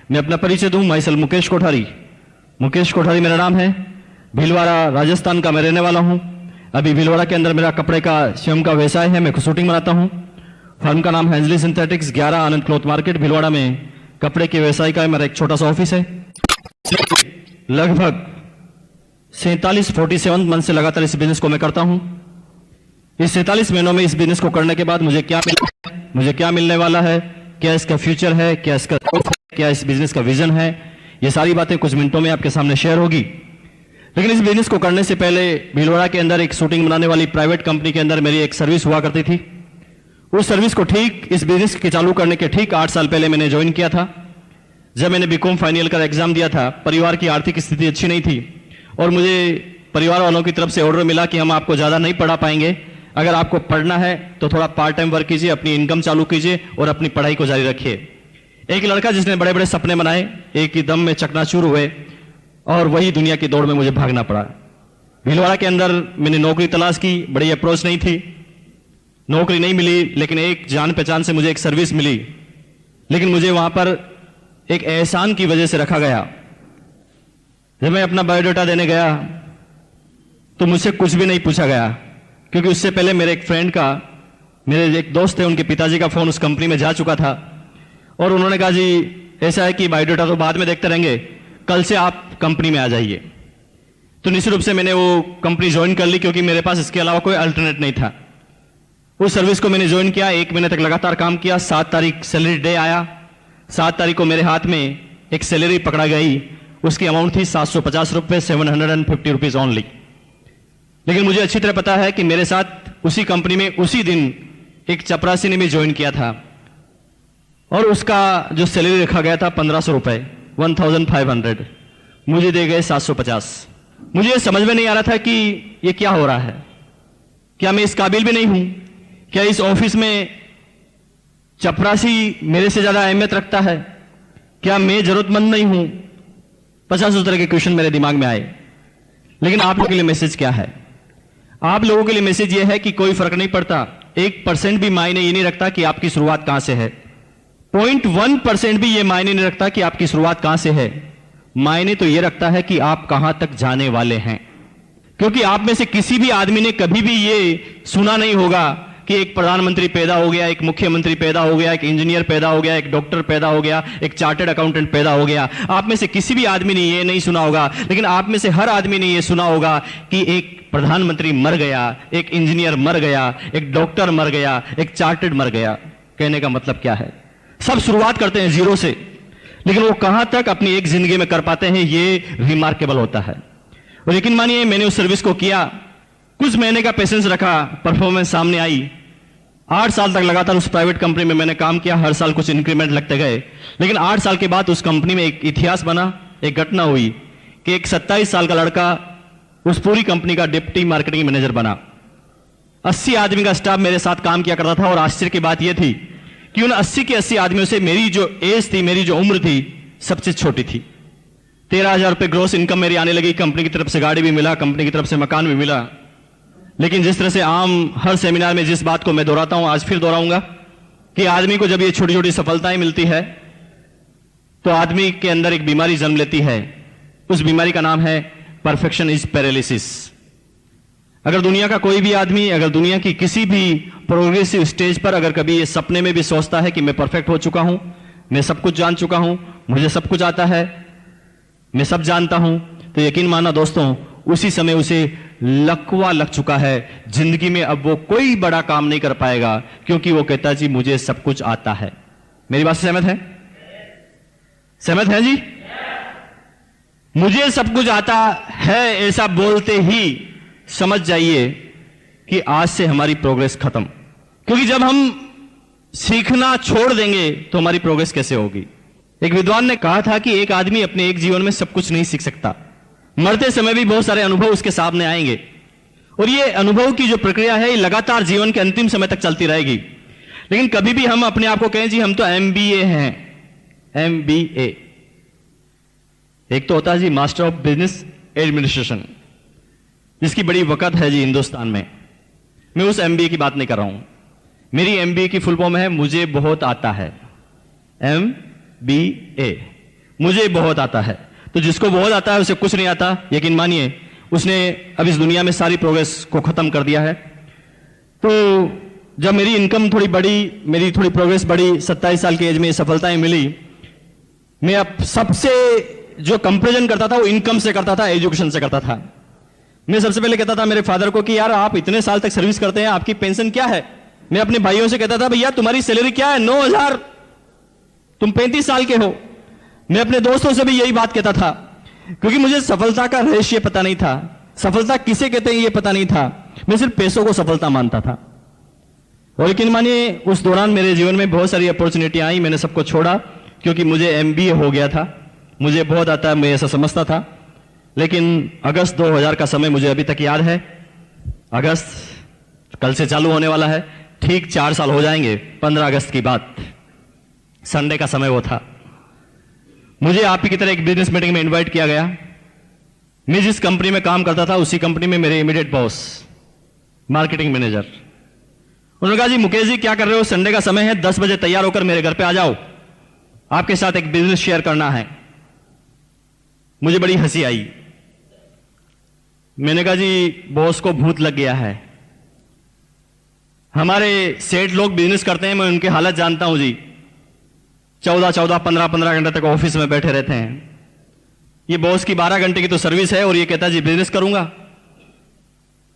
मैं अपना परिचय दूं, माई सेल्फ मुकेश कोठारी। मुकेश कोठारी मेरा नाम है। भीलवाड़ा राजस्थान का मैं रहने वाला हूं। अभी भीलवाड़ा के अंदर मेरा कपड़े का स्वयं का व्यवसाय है। मैं शूटिंग बनाता हूं। फर्म का नाम है अंजलि सिंथेटिक्स, 11 आनंद क्लॉथ मार्केट भीलवाड़ा में कपड़े के व्यवसाय का मेरा एक छोटा सा ऑफिस है। लगभग 47 मंथ से लगातार इस बिजनेस को मैं करता हूं। इस 47 महीनों में इस बिजनेस को करने के बाद मुझे क्या मिलने वाला है, क्या इसका फ्यूचर है, क्या इस बिजनेस का विजन है, ये सारी बातें कुछ मिनटों में आपके सामने शेयर होगी। लेकिन इस बिजनेस को करने से पहले भीलवाड़ा के अंदर एक शूटिंग बनाने वाली प्राइवेट कंपनी के अंदर मेरी एक सर्विस हुआ करती थी। उस सर्विस को ठीक इस बिजनेस के चालू करने के ठीक 8 साल पहले मैंने ज्वाइन किया था। जब मैंने बीकॉम फाइनल ईयर का एग्जाम दिया था, परिवार की आर्थिक स्थिति अच्छी नहीं थी और मुझे परिवार वालों की तरफ से ऑर्डर मिला कि हम आपको ज्यादा नहीं पढ़ा पाएंगे, अगर आपको पढ़ना है तो थोड़ा पार्ट टाइम वर्क कीजिए, अपनी इनकम चालू कीजिए और अपनी पढ़ाई को जारी रखिए। एक लड़का जिसने बड़े बड़े सपने बनाए, एक ही दम में चकनाचूर हुए और वही दुनिया की दौड़ में मुझे भागना पड़ा। भीलवाड़ा के अंदर मैंने नौकरी तलाश की, बड़ी अप्रोच नहीं थी, नौकरी नहीं मिली, लेकिन एक जान पहचान से मुझे एक सर्विस मिली। लेकिन मुझे वहां पर एक एहसान की वजह से रखा गया। जब मैं अपना बायोडाटा देने गया तो मुझसे कुछ भी नहीं पूछा गया, क्योंकि उससे पहले मेरे एक फ्रेंड का, मेरे एक दोस्त थे, उनके पिताजी का फोन उस कंपनी में जा चुका था और उन्होंने कहा जी ऐसा है कि बायोडाटा तो बाद में देखते रहेंगे, कल से आप कंपनी में आ जाइए। तो निश्चित रूप से मैंने वो कंपनी ज्वाइन कर ली, क्योंकि मेरे पास इसके अलावा कोई अल्टरनेट नहीं था। उस सर्विस को मैंने ज्वाइन किया, 1 महीने तक लगातार काम किया। 7 तारीख सैलरी डे आया। 7 तारीख को मेरे हाथ में एक सैलरी पकड़ा गई, उसकी अमाउंट थी 750 रुपये, 750 रुपीज ओनली। लेकिन मुझे अच्छी तरह पता है कि मेरे साथ उसी कंपनी में उसी दिन एक चपरासी ने भी ज्वाइन किया था और उसका जो सैलरी रखा गया था 1500 रुपए, 1500, मुझे दे गए 750। मुझे समझ में नहीं आ रहा था कि ये क्या हो रहा है। क्या मैं इस काबिल भी नहीं हूं? क्या इस ऑफिस में चपरासी मेरे से ज्यादा अहमियत रखता है? क्या मैं जरूरतमंद नहीं हूं? 50 तरह के क्वेश्चन मेरे दिमाग में आए। लेकिन आप लोगों के लिए मैसेज क्या है? आप लोगों के लिए मैसेज यह है कि कोई फर्क नहीं पड़ता, 1% भी मायने ये नहीं रखता कि आपकी शुरुआत कहां से है। 0.1% भी ये मायने नहीं रखता कि आपकी शुरुआत कहां से है। मायने तो ये रखता है कि आप कहां तक जाने वाले हैं। क्योंकि आप में से किसी भी आदमी ने कभी भी ये सुना नहीं होगा कि एक प्रधानमंत्री पैदा हो गया, एक मुख्यमंत्री पैदा हो गया, एक इंजीनियर पैदा हो गया, एक डॉक्टर पैदा हो गया, एक चार्टर्ड अकाउंटेंट पैदा हो गया। आप में से किसी भी आदमी ने ये नहीं सुना होगा। लेकिन आप में से हर आदमी ने ये सुना होगा कि एक प्रधानमंत्री मर गया, एक इंजीनियर मर गया, एक डॉक्टर मर गया, एक चार्टर्ड मर गया। कहने का मतलब क्या है? सब शुरुआत करते हैं जीरो से, लेकिन वो कहां तक अपनी एक जिंदगी में कर पाते हैं, ये रिमार्केबल होता है। और यकीन मानिए, मैंने उस सर्विस को किया, कुछ महीने का पेशेंस रखा, परफॉर्मेंस सामने आई। 8 साल तक लगातार उस प्राइवेट कंपनी में मैंने काम किया। हर साल कुछ इंक्रीमेंट लगते गए। लेकिन 8 साल के बाद उस कंपनी में एक इतिहास बना, एक घटना हुई कि एक 27 साल का लड़का उस पूरी कंपनी का डिप्टी मार्केटिंग मैनेजर बना। 80 आदमी का स्टाफ मेरे साथ काम किया करता था और आश्चर्य की बात यह थी कि उन 80 के 80 आदमियों से मेरी जो एज थी, मेरी जो उम्र थी, सबसे छोटी थी। 13,000 रुपए ग्रोस इनकम मेरी आने लगी। कंपनी की तरफ से गाड़ी भी मिला, कंपनी की तरफ से मकान भी मिला। लेकिन जिस तरह से आम हर सेमिनार में जिस बात को मैं दोहराता हूं, आज फिर दोहराऊंगा कि आदमी को जब ये छोटी छोटी सफलताएं मिलती है तो आदमी के अंदर एक बीमारी जन्म लेती है। उस बीमारी का नाम है परफेक्शन इज पैरालिसिस। अगर दुनिया का कोई भी आदमी, अगर दुनिया की किसी भी प्रोग्रेसिव स्टेज पर अगर कभी ये सपने में भी सोचता है कि मैं परफेक्ट हो चुका हूं, मैं सब कुछ जान चुका हूं, मुझे सब कुछ आता है, मैं सब जानता हूं, तो यकीन माना दोस्तों, उसी समय उसे लकवा लग चुका है। जिंदगी में अब वो कोई बड़ा काम नहीं कर पाएगा, क्योंकि वो कहता जी मुझे सब कुछ आता है। मेरी बात से सहमत है? सहमत है जी? मुझे सब कुछ आता है ऐसा बोलते ही समझ जाइए कि आज से हमारी प्रोग्रेस खत्म। क्योंकि जब हम सीखना छोड़ देंगे तो हमारी प्रोग्रेस कैसे होगी? एक विद्वान ने कहा था कि एक आदमी अपने एक जीवन में सब कुछ नहीं सीख सकता। मरते समय भी बहुत सारे अनुभव उसके सामने आएंगे और ये अनुभव की जो प्रक्रिया है, ये लगातार जीवन के अंतिम समय तक चलती रहेगी। लेकिन कभी भी हम अपने आप को कहें जी हम तो MBA हैं, MBA, एक तो होता है जी मास्टर ऑफ बिजनेस एडमिनिस्ट्रेशन, जिसकी बड़ी वक़्त है जी हिंदुस्तान में। मैं उस MBA की बात नहीं कर रहा हूं। मेरी MBA की फुल फॉर्म है मुझे बहुत आता है, MBA। मुझे बहुत आता है। तो जिसको बहुत आता है उसे कुछ नहीं आता, यकीन मानिए उसने अब इस दुनिया में सारी प्रोग्रेस को खत्म कर दिया है। तो जब मेरी इनकम थोड़ी बढ़ी, मेरी थोड़ी प्रोग्रेस बढ़ी, 27 साल की एज में सफलताएं मिली, मैं अब सबसे जो कंपैरिजन करता था वो इनकम से करता था, एजुकेशन से करता था। मैं सबसे पहले कहता था मेरे फादर को कि यार आप इतने साल तक सर्विस करते हैं, आपकी पेंशन क्या है? मैं अपने भाइयों से कहता था भैया तुम्हारी सैलरी क्या है? 9,000, तुम 35 साल के हो। मैं अपने दोस्तों से भी यही बात कहता था, क्योंकि मुझे सफलता का रहस्य पता नहीं था, सफलता किसे कहते हैं ये पता नहीं था। मैं सिर्फ पैसों को सफलता मानता था। और यकीन मानिए उस दौरान मेरे जीवन में बहुत सारी अपॉर्चुनिटी आई, मैंने सबको छोड़ा क्योंकि मुझे MBA हो गया था, मुझे बहुत आता है, मैं ऐसा समझता था। लेकिन अगस्त 2000 का समय मुझे अभी तक याद है। अगस्त कल से चालू होने वाला है, ठीक 4 साल हो जाएंगे 15 अगस्त की बात। संडे का समय वो था। मुझे आप ही की तरह एक बिजनेस मीटिंग में इनवाइट किया गया। मैं जिस कंपनी में काम करता था उसी कंपनी में मेरे इमीडिएट बॉस, मार्केटिंग मैनेजर, उन्होंने कहा जी मुकेश जी क्या कर रहे हो, संडे का समय है, 10 बजे तैयार होकर मेरे घर पे आ जाओ, आपके साथ एक बिजनेस शेयर करना है। मुझे बड़ी हंसी आई। मैंने कहा जी बॉस को भूत लग गया है, हमारे सेठ लोग बिजनेस करते हैं, मैं उनकी हालत जानता हूं जी, 14-14, 15-15 घंटे तक ऑफिस में बैठे रहते हैं। ये बॉस की 12 घंटे की तो सर्विस है और ये कहता जी बिजनेस करूंगा।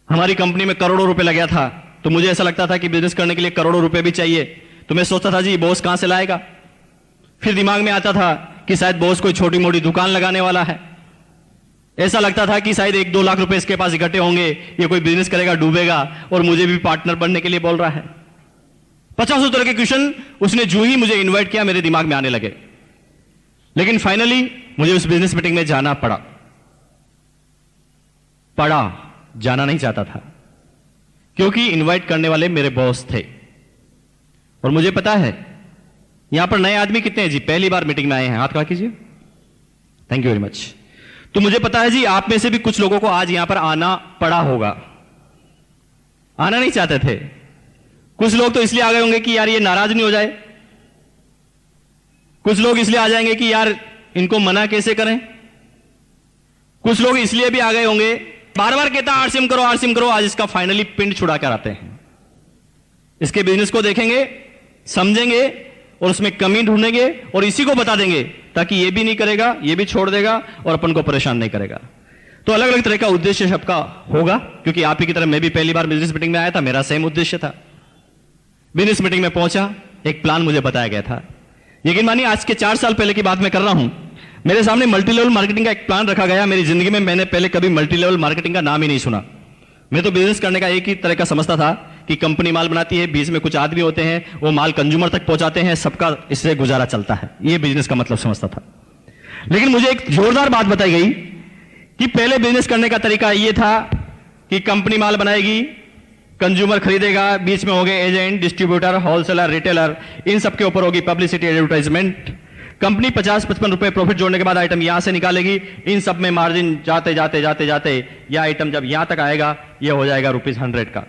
हमारी कंपनी में करोड़ों रुपए लगा था, तो मुझे ऐसा लगता था कि बिजनेस करने के लिए करोड़ों रुपए भी चाहिए। तो मैं सोचता था जी बॉस कहां से लाएगा। फिर दिमाग में आता था कि शायद बॉस कोई छोटी मोटी दुकान लगाने वाला है। ऐसा लगता था कि शायद 1-2 लाख रुपए इसके पास इकट्ठे होंगे, ये कोई बिजनेस करेगा, डूबेगा और मुझे भी पार्टनर बनने के लिए बोल रहा है। 50 तरह के क्वेश्चन उसने जो ही मुझे इन्वाइट किया मेरे दिमाग में आने लगे। लेकिन फाइनली मुझे उस बिजनेस मीटिंग में जाना पड़ा। जाना नहीं चाहता था क्योंकि इनवाइट करने वाले मेरे बॉस थे। और मुझे पता है यहां पर नए आदमी कितने हैं जी, पहली बार मीटिंग में आए हैं, हाथ खड़ा कीजिए, थैंक यू वेरी मच। तो मुझे पता है जी आप में से भी कुछ लोगों को आज यहां पर आना पड़ा होगा, आना नहीं चाहते थे। कुछ लोग तो इसलिए आ गए होंगे कि यार ये नाराज नहीं हो जाए, कुछ लोग इसलिए आ जाएंगे कि यार इनको मना कैसे करें, कुछ लोग इसलिए भी आ गए होंगे, बार बार कहता आरसीएम करो आरसीएम करो, आज इसका फाइनली पिंड छुड़ा कर आते हैं। इसके बिजनेस को देखेंगे, समझेंगे और उसमें कमी ढूंढेंगे और इसी को बता देंगे ताकि ये भी नहीं करेगा, ये भी छोड़ देगा और अपन को परेशान नहीं करेगा। तो अलग अलग तरह का उद्देश्य सबका होगा, क्योंकि आप ही की तरह मैं भी पहली बार बिजनेस मीटिंग में आया था, मेरा सेम उद्देश्य था। बिजनेस मीटिंग में पहुंचा, एक प्लान मुझे बताया गया था। यकीन मानिए आज के 4 साल पहले की बात मैं कर रहा हूं, मेरे सामने मल्टी लेवल मार्केटिंग का एक प्लान रखा गया। मेरी जिंदगी में मैंने पहले कभी मल्टी लेवल मार्केटिंग का नाम ही नहीं सुना। मैं तो बिजनेस करने का एक ही तरह का समझता था कि कंपनी माल बनाती है, बीच में कुछ आदमी होते हैं, वो माल कंज्यूमर तक पहुंचाते हैं, सबका इससे गुजारा चलता है, ये बिजनेस का मतलब समझता था। लेकिन मुझे एक जोरदार बात बताई गई कि पहले बिजनेस करने का तरीका ये था कि कंपनी माल बनाएगी, कंज्यूमर खरीदेगा, बीच में हो गए एजेंट, डिस्ट्रीब्यूटर, होलसेलर, रिटेलर, इन सबके ऊपर होगी पब्लिसिटी, एडवर्टाइजमेंट। कंपनी 50-55 रुपए प्रॉफिट जोड़ने के बाद आइटम यहां से निकालेगी, इन सब में मार्जिन जाते जाते जाते जाते यह आइटम जब यहां तक आएगा यह हो जाएगा ₹100 का।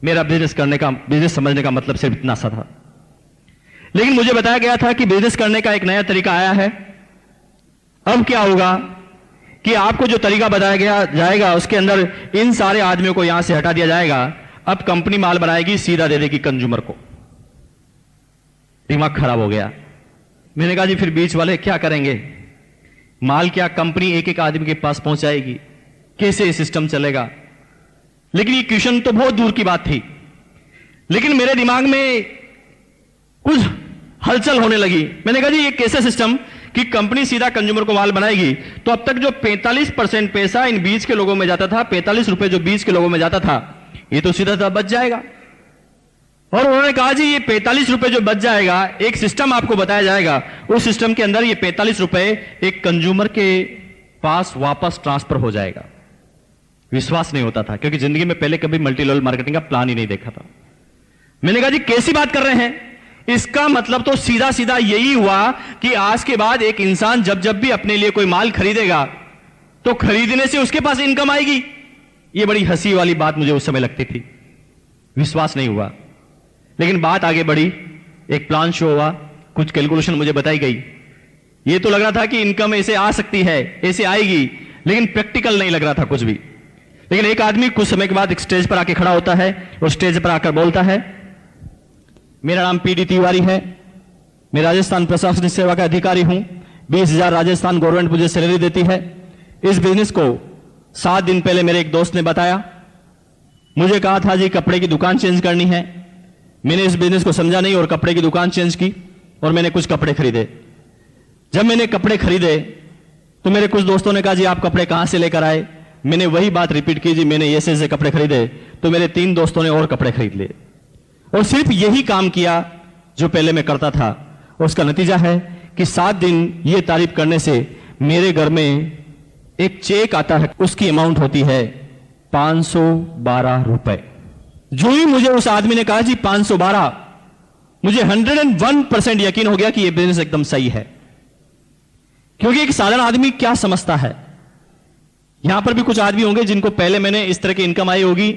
मेरा बिजनेस करने का, बिजनेस समझने का मतलब सिर्फ इतना सा था। लेकिन मुझे बताया गया था कि बिजनेस करने का एक नया तरीका आया है। अब क्या होगा कि आपको जो तरीका बताया गया जाएगा उसके अंदर इन सारे आदमियों को यहां से हटा दिया जाएगा। अब कंपनी माल बनाएगी, सीधा दे देगी कंज्यूमर को। दिमाग खराब हो गया। मैंने कहा जी फिर बीच वाले क्या करेंगे, माल क्या कंपनी एक एक आदमी के पास पहुंचाएगी, कैसे ये सिस्टम चलेगा। लेकिन ये क्वेश्चन तो बहुत दूर की बात थी, लेकिन मेरे दिमाग में कुछ हलचल होने लगी। मैंने कहा जी ये कैसे सिस्टम कि कंपनी सीधा कंज्यूमर को माल बनाएगी, तो अब तक जो 45% पैसा इन बीच के लोगों में जाता था, 45 रुपए जो बीच के लोगों में जाता था, ये तो सीधा बच जाएगा। और उन्होंने कहा जी ये 45 रुपए जो बच जाएगा, एक सिस्टम आपको बताया जाएगा, उस सिस्टम के अंदर ये 45 रुपए एक कंज्यूमर के पास वापस ट्रांसफर हो जाएगा। विश्वास नहीं होता था क्योंकि जिंदगी में पहले कभी मल्टी लेवल मार्केटिंग का प्लान ही नहीं देखा था। मैंने कहा जी कैसी बात कर रहे हैं, इसका मतलब तो सीधा सीधा यही हुआ कि आज के बाद एक इंसान जब जब भी अपने लिए कोई माल खरीदेगा तो खरीदने से उसके पास इनकम आएगी। यह बड़ी हंसी वाली बात मुझे उस समय लगती थी, विश्वास नहीं हुआ। लेकिन बात आगे बढ़ी, एक प्लान शो हुआ, कुछ कैलकुलेशन मुझे बताई गई। ये तो लग रहा था कि इनकम ऐसे आ सकती है, ऐसे आएगी, लेकिन प्रैक्टिकल नहीं लग रहा था कुछ भी। लेकिन एक आदमी कुछ समय के बाद एक स्टेज पर आके खड़ा होता है और स्टेज पर आकर बोलता है, मेरा नाम पीडी तिवारी है, मैं राजस्थान प्रशासनिक सेवा का अधिकारी हूं, 20,000 राजस्थान गवर्नमेंट मुझे सैलरी देती है। इस बिजनेस को 7 दिन पहले मेरे एक दोस्त ने बताया, मुझे कहा था जी कपड़े की दुकान चेंज करनी है। मैंने इस बिजनेस को समझा नहीं और कपड़े की दुकान चेंज की और मैंने कुछ कपड़े खरीदे। जब मैंने कपड़े खरीदे तो मेरे कुछ दोस्तों ने कहा जी आप कपड़े कहां से लेकर आए। मैंने वही बात रिपीट की, जी मैंने ऐसे ऐसे कपड़े खरीदे। तो मेरे 3 दोस्तों ने और कपड़े खरीद लिए और सिर्फ यही काम किया जो पहले मैं करता था। और उसका नतीजा है कि 7 दिन ये तारीफ करने से मेरे घर में एक चेक आता है, उसकी अमाउंट होती है 512 रुपए। जो ही मुझे उस आदमी ने कहा जी 512, मुझे 101% यकीन हो गया कि यह बिजनेस एकदम सही है। क्योंकि एक साधारण आदमी क्या समझता है, यहां पर भी कुछ आदमी होंगे जिनको पहले मैंने इस तरह की इनकम आई होगी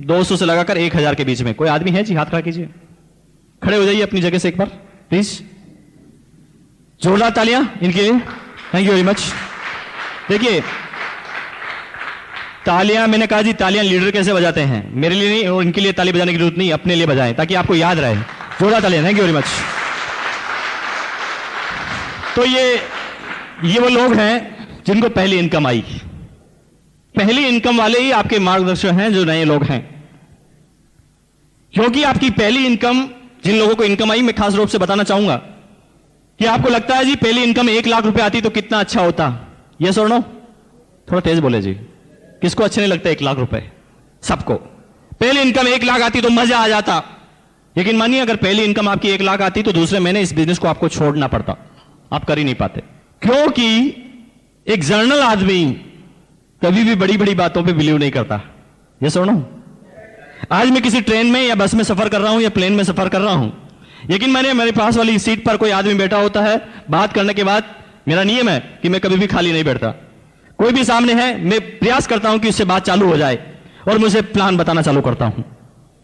200 से लगाकर 1000 के बीच में। कोई आदमी है जी? हाथ खड़ा कीजिए, खड़े हो जाइए अपनी जगह से एक बार प्लीज। जोरदार तालियां इनके लिए, थैंक यू वेरी मच। देखिए तालियां, मैंने कहा जी तालियां लीडर कैसे बजाते हैं, मेरे लिए नहीं और इनके लिए ताली बजाने की जरूरत नहीं, अपने लिए बजाएं ताकि आपको याद रहे। जोरदार तालियां, थैंक यू वेरी मच। तो ये वो लोग हैं जिनको पहली इनकम आई। पहली इनकम वाले ही आपके मार्गदर्शक हैं जो नए लोग हैं, क्योंकि आपकी पहली इनकम, जिन लोगों को इनकम आई, मैं खास रूप से बताना चाहूंगा कि आपको लगता है जी पहली इनकम 1 लाख रुपए आती तो कितना अच्छा होता। यस और नो? थोड़ा तेज बोले जी, किसको अच्छे नहीं लगता 1 लाख रुपए? सबको। पहली इनकम 1 लाख आती तो मजा आ जाता। लेकिन मानिए अगर पहली इनकम आपकी 1 लाख आती तो दूसरे महीने इस बिजनेस को आपको छोड़ना पड़ता, आप कर ही नहीं पाते। क्योंकि एक जर्नल आदमी कभी भी बड़ी बड़ी बातों पे बिलीव नहीं करता। ये सुनो, आज मैं किसी ट्रेन में या बस में सफर कर रहा हूं या प्लेन में सफर कर रहा हूं, लेकिन मैंने मेरे पास वाली सीट पर कोई आदमी बैठा होता है, बात करने के बाद मेरा नियम है कि मैं कभी भी खाली नहीं बैठता। कोई भी सामने है, मैं प्रयास करता हूं कि उससे बात चालू हो जाए और मुझे प्लान बताना चालू करता हूं।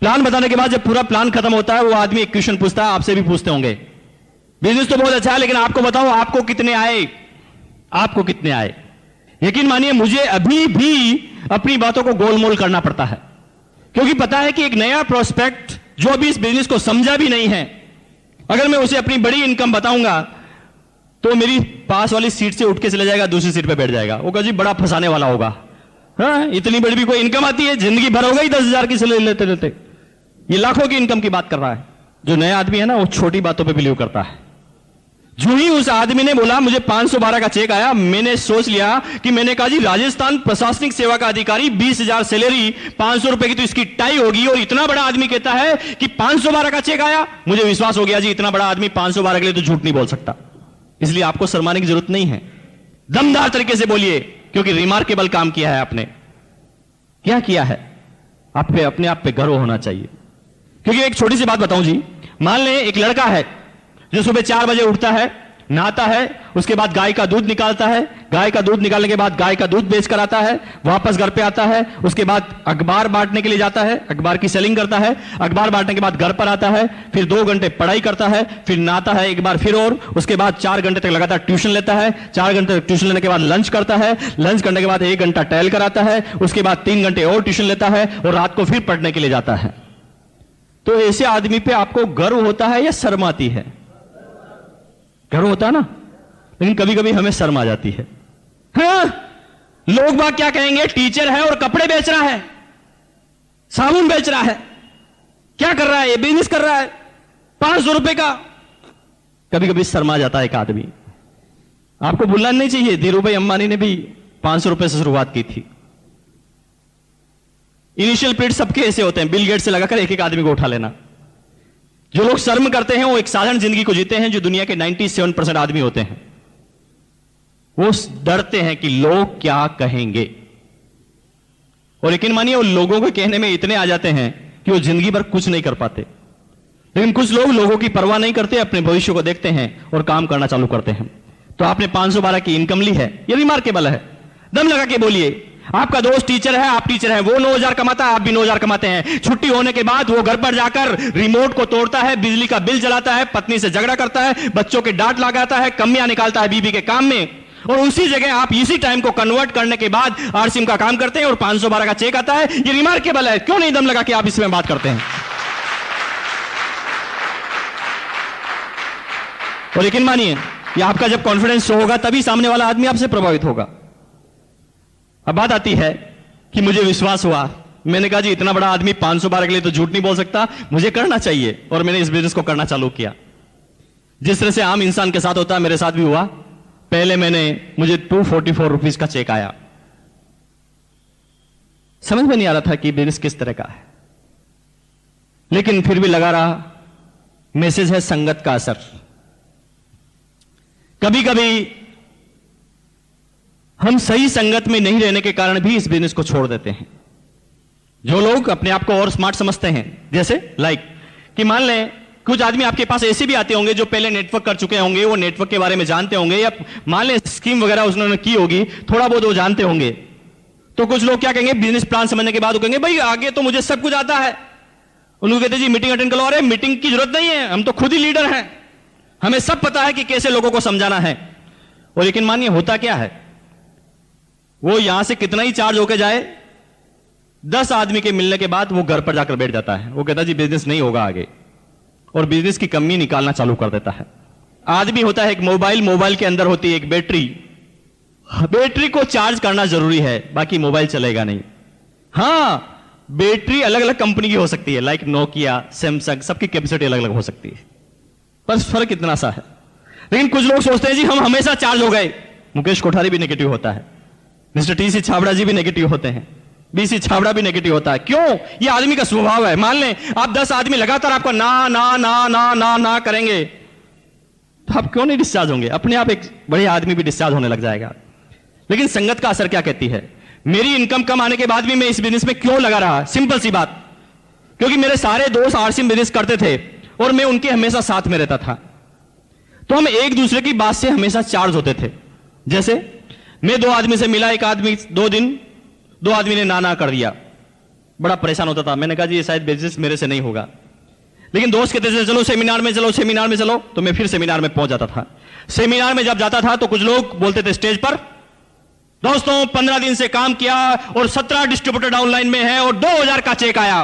प्लान बताने के बाद जब पूरा प्लान खत्म होता है, वो आदमी एक क्वेश्चन पूछता है, आपसे भी पूछते होंगे, बिजनेस तो बहुत अच्छा है लेकिन आपको बताओ आपको कितने आए, आपको कितने आए। यकीन मानिए मुझे अभी भी अपनी बातों को गोलमोल करना पड़ता है, क्योंकि पता है कि एक नया प्रोस्पेक्ट जो अभी इस बिजनेस को समझा भी नहीं है, अगर मैं उसे अपनी बड़ी इनकम बताऊंगा तो मेरी पास वाली सीट से उठ के चले जाएगा, दूसरी सीट पे बैठ जाएगा। वो कहा जी बड़ा फंसाने वाला होगा। हाँ, इतनी बड़ी भी कोई इनकम आती है? जिंदगी भर हो गई 10,000 की सैलरी लेते लेते। ये लाखों की इनकम की बात कर रहा है। जो नया आदमी है ना, वो छोटी बातों पे बिलीव करता है। जो ही उस आदमी ने बोला मुझे 512 का चेक आया, मैंने सोच लिया कि मैंने कहा जी राजस्थान प्रशासनिक सेवा का अधिकारी, 20,000 सैलरी, 500 रुपए की तो इसकी टाई होगी। और इतना बड़ा आदमी कहता है कि 512 का चेक आया, मुझे विश्वास हो गया जी इतना बड़ा आदमी 512 के लिए तो झूठ नहीं बोल सकता। इसलिए आपको शर्माने की जरूरत नहीं है, दमदार तरीके से बोलिए, क्योंकि रिमार्केबल काम किया है आपने। क्या किया है? आप पे अपने आप पे गर्व होना चाहिए। क्योंकि एक छोटी सी बात बताऊं जी, मान लें एक लड़का है जो सुबह 4 बजे उठता है, नहाता है, उसके बाद गाय का दूध निकालता है, गाय का दूध निकालने के बाद गाय का दूध बेच कर आता है, वापस घर पे आता है, उसके बाद अखबार बांटने के लिए जाता है, अखबार की सेलिंग करता है, अखबार बांटने के बाद घर पर आता है, फिर 2 घंटे पढ़ाई करता है, फिर नहाता है एक बार फिर, और उसके बाद 4 घंटे तक लगातार ट्यूशन लेता है, 4 घंटे तक ट्यूशन लेने के बाद लंच करता है, लंच करने के बाद 1 घंटा टहल कर आता है, उसके बाद 3 घंटे और ट्यूशन लेता है और रात को फिर पढ़ने के लिए जाता है। तो ऐसे आदमी पे आपको गर्व होता है या शर्म आती है? गर्व होता है ना, लेकिन कभी कभी हमें शर्म आ जाती है। हाँ, लोग बात क्या कहेंगे, टीचर है और कपड़े बेच रहा है, साबुन बेच रहा है, क्या कर रहा है, ये बिजनेस कर रहा है 500 रुपए का। कभी कभी शर्मा जाता है एक आदमी। आपको भूलना नहीं चाहिए, धीरूभाई अंबानी ने भी 500 रुपए से शुरुआत की थी। इनिशियल पीरियड सबके ऐसे होते हैं, बिल गेट से लगाकर एक एक आदमी को उठा लेना। जो लोग शर्म करते हैं वो एक साधारण जिंदगी को जीते हैं, जो दुनिया के 97% आदमी होते हैं वो डरते हैं कि लोग क्या कहेंगे। और यकीन मानिए वो लोगों के कहने में इतने आ जाते हैं कि वो जिंदगी भर कुछ नहीं कर पाते। लेकिन कुछ लोग लोगों की परवाह नहीं करते, अपने भविष्य को देखते हैं और काम करना चालू करते हैं। तो आपने 512 की इनकम ली है, ये रिमार्केबल है। दम लगा के बोलिए, आपका दोस्त टीचर है, आप टीचर हैं, वो 9,000 कमाता है, आप भी 9,000 कमाते हैं। छुट्टी होने के बाद वो घर पर जाकर रिमोट को तोड़ता है, बिजली का बिल जलाता है, पत्नी से झगड़ा करता है, बच्चों के डांट लगाता है, कमियां निकालता है बीबी के काम में, और उसी जगह आप इसी टाइम को कन्वर्ट करने के बाद आरसीएम का काम करते हैं और 512 का चेक आता है। ये रिमार्केबल है। क्यों नहीं दम लगा के आप इसमें बात करते हैं? और यकीन मानिए, ये आपका जब कॉन्फिडेंस शो होगा तभी सामने वाला आदमी आपसे प्रभावित होगा। अब बात आती है कि मुझे विश्वास हुआ, मैंने कहा जी इतना बड़ा आदमी 512 के लिए तो झूठ नहीं बोल सकता, मुझे करना चाहिए, और मैंने इस बिजनेस को करना चालू किया। जिस तरह से आम इंसान के साथ होता है मेरे साथ भी हुआ। पहले मुझे 244 रुपीज का चेक आया। समझ में नहीं आ रहा था कि बिजनेस किस तरह का है, लेकिन फिर भी लगा रहा। मैसेज है संगत का असर। कभी कभी हम सही संगत में नहीं रहने के कारण भी इस बिजनेस को छोड़ देते हैं। जो लोग अपने आप को और स्मार्ट समझते हैं, जैसे कि मान लें कुछ आदमी आपके पास ऐसे भी आते होंगे जो पहले नेटवर्क कर चुके होंगे, वो नेटवर्क के बारे में जानते होंगे, या मान लें स्कीम वगैरह उन्होंने की होगी, थोड़ा बहुत वो जानते होंगे। तो कुछ लोग क्या कहेंगे, बिजनेस प्लान समझने के बाद वो कहेंगे भाई आगे तो मुझे सब कुछ आता है। उनको कहते जी मीटिंग अटेंड करो। अरे मीटिंग की जरूरत नहीं है, हम तो खुद ही लीडर हैं, हमें सब पता है कि कैसे लोगों को समझाना है। और लेकिन मानिए होता क्या है, वो यहां से कितना ही चार्ज होकर जाए, 10 आदमी के मिलने के बाद वो घर पर जाकर बैठ जाता है। वो कहता है जी बिजनेस नहीं होगा आगे, और बिजनेस की कमी निकालना चालू कर देता है। आदमी होता है एक मोबाइल के अंदर होती है एक बैटरी को चार्ज करना जरूरी है, बाकी मोबाइल चलेगा नहीं। हां, बैटरी अलग अलग कंपनी की हो सकती है, लाइक नोकिया, सैमसंग, सबकी कैपेसिटी अलग अलग हो सकती है, पर फर्क इतना सा है। लेकिन कुछ लोग सोचते हैं जी हम हमेशा चार्ज हो गए। मुकेश कोठारी भी नेगेटिव होता है, मिस्टर टीसी छाबड़ा जी भी नेगेटिव होते हैं, बीसी छाबड़ा भी नेगेटिव होता है। क्यों? ये आदमी का स्वभाव है। मान लें आप 10 आदमी लगातार आपको ना ना ना ना ना ना करेंगे, तो आप क्यों नहीं डिस्चार्ज होंगे? अपने आप एक बड़े आदमी भी डिस्चार्ज होने लग जाएगा। लेकिन संगत का असर क्या कहती है? मेरी इनकम कम आने के बाद भी मैं इस बिजनेस में क्यों लगा रहा? सिंपल सी बात, क्योंकि मेरे सारे दोस्त आरसीएम बिजनेस करते थे और मैं उनके हमेशा साथ में रहता था, तो हम एक दूसरे की बात से हमेशा चार्ज होते थे। जैसे मैं 2 आदमी से मिला, एक आदमी 2 दिन 2 आदमी ने ना ना कर दिया, बड़ा परेशान होता था। मैंने कहा जी ये शायद बिजनेस मेरे से नहीं होगा, लेकिन दोस्त कहते थे चलो सेमिनार में चलो, सेमिनार में चलो, तो मैं फिर सेमिनार में पहुंच जाता था। सेमिनार में जब जाता था तो कुछ लोग बोलते थे स्टेज पर, दोस्तों 15 दिन से काम किया और 17 डिस्ट्रीब्यूटर डाउनलाइन में है और 2,000 का चेक आया।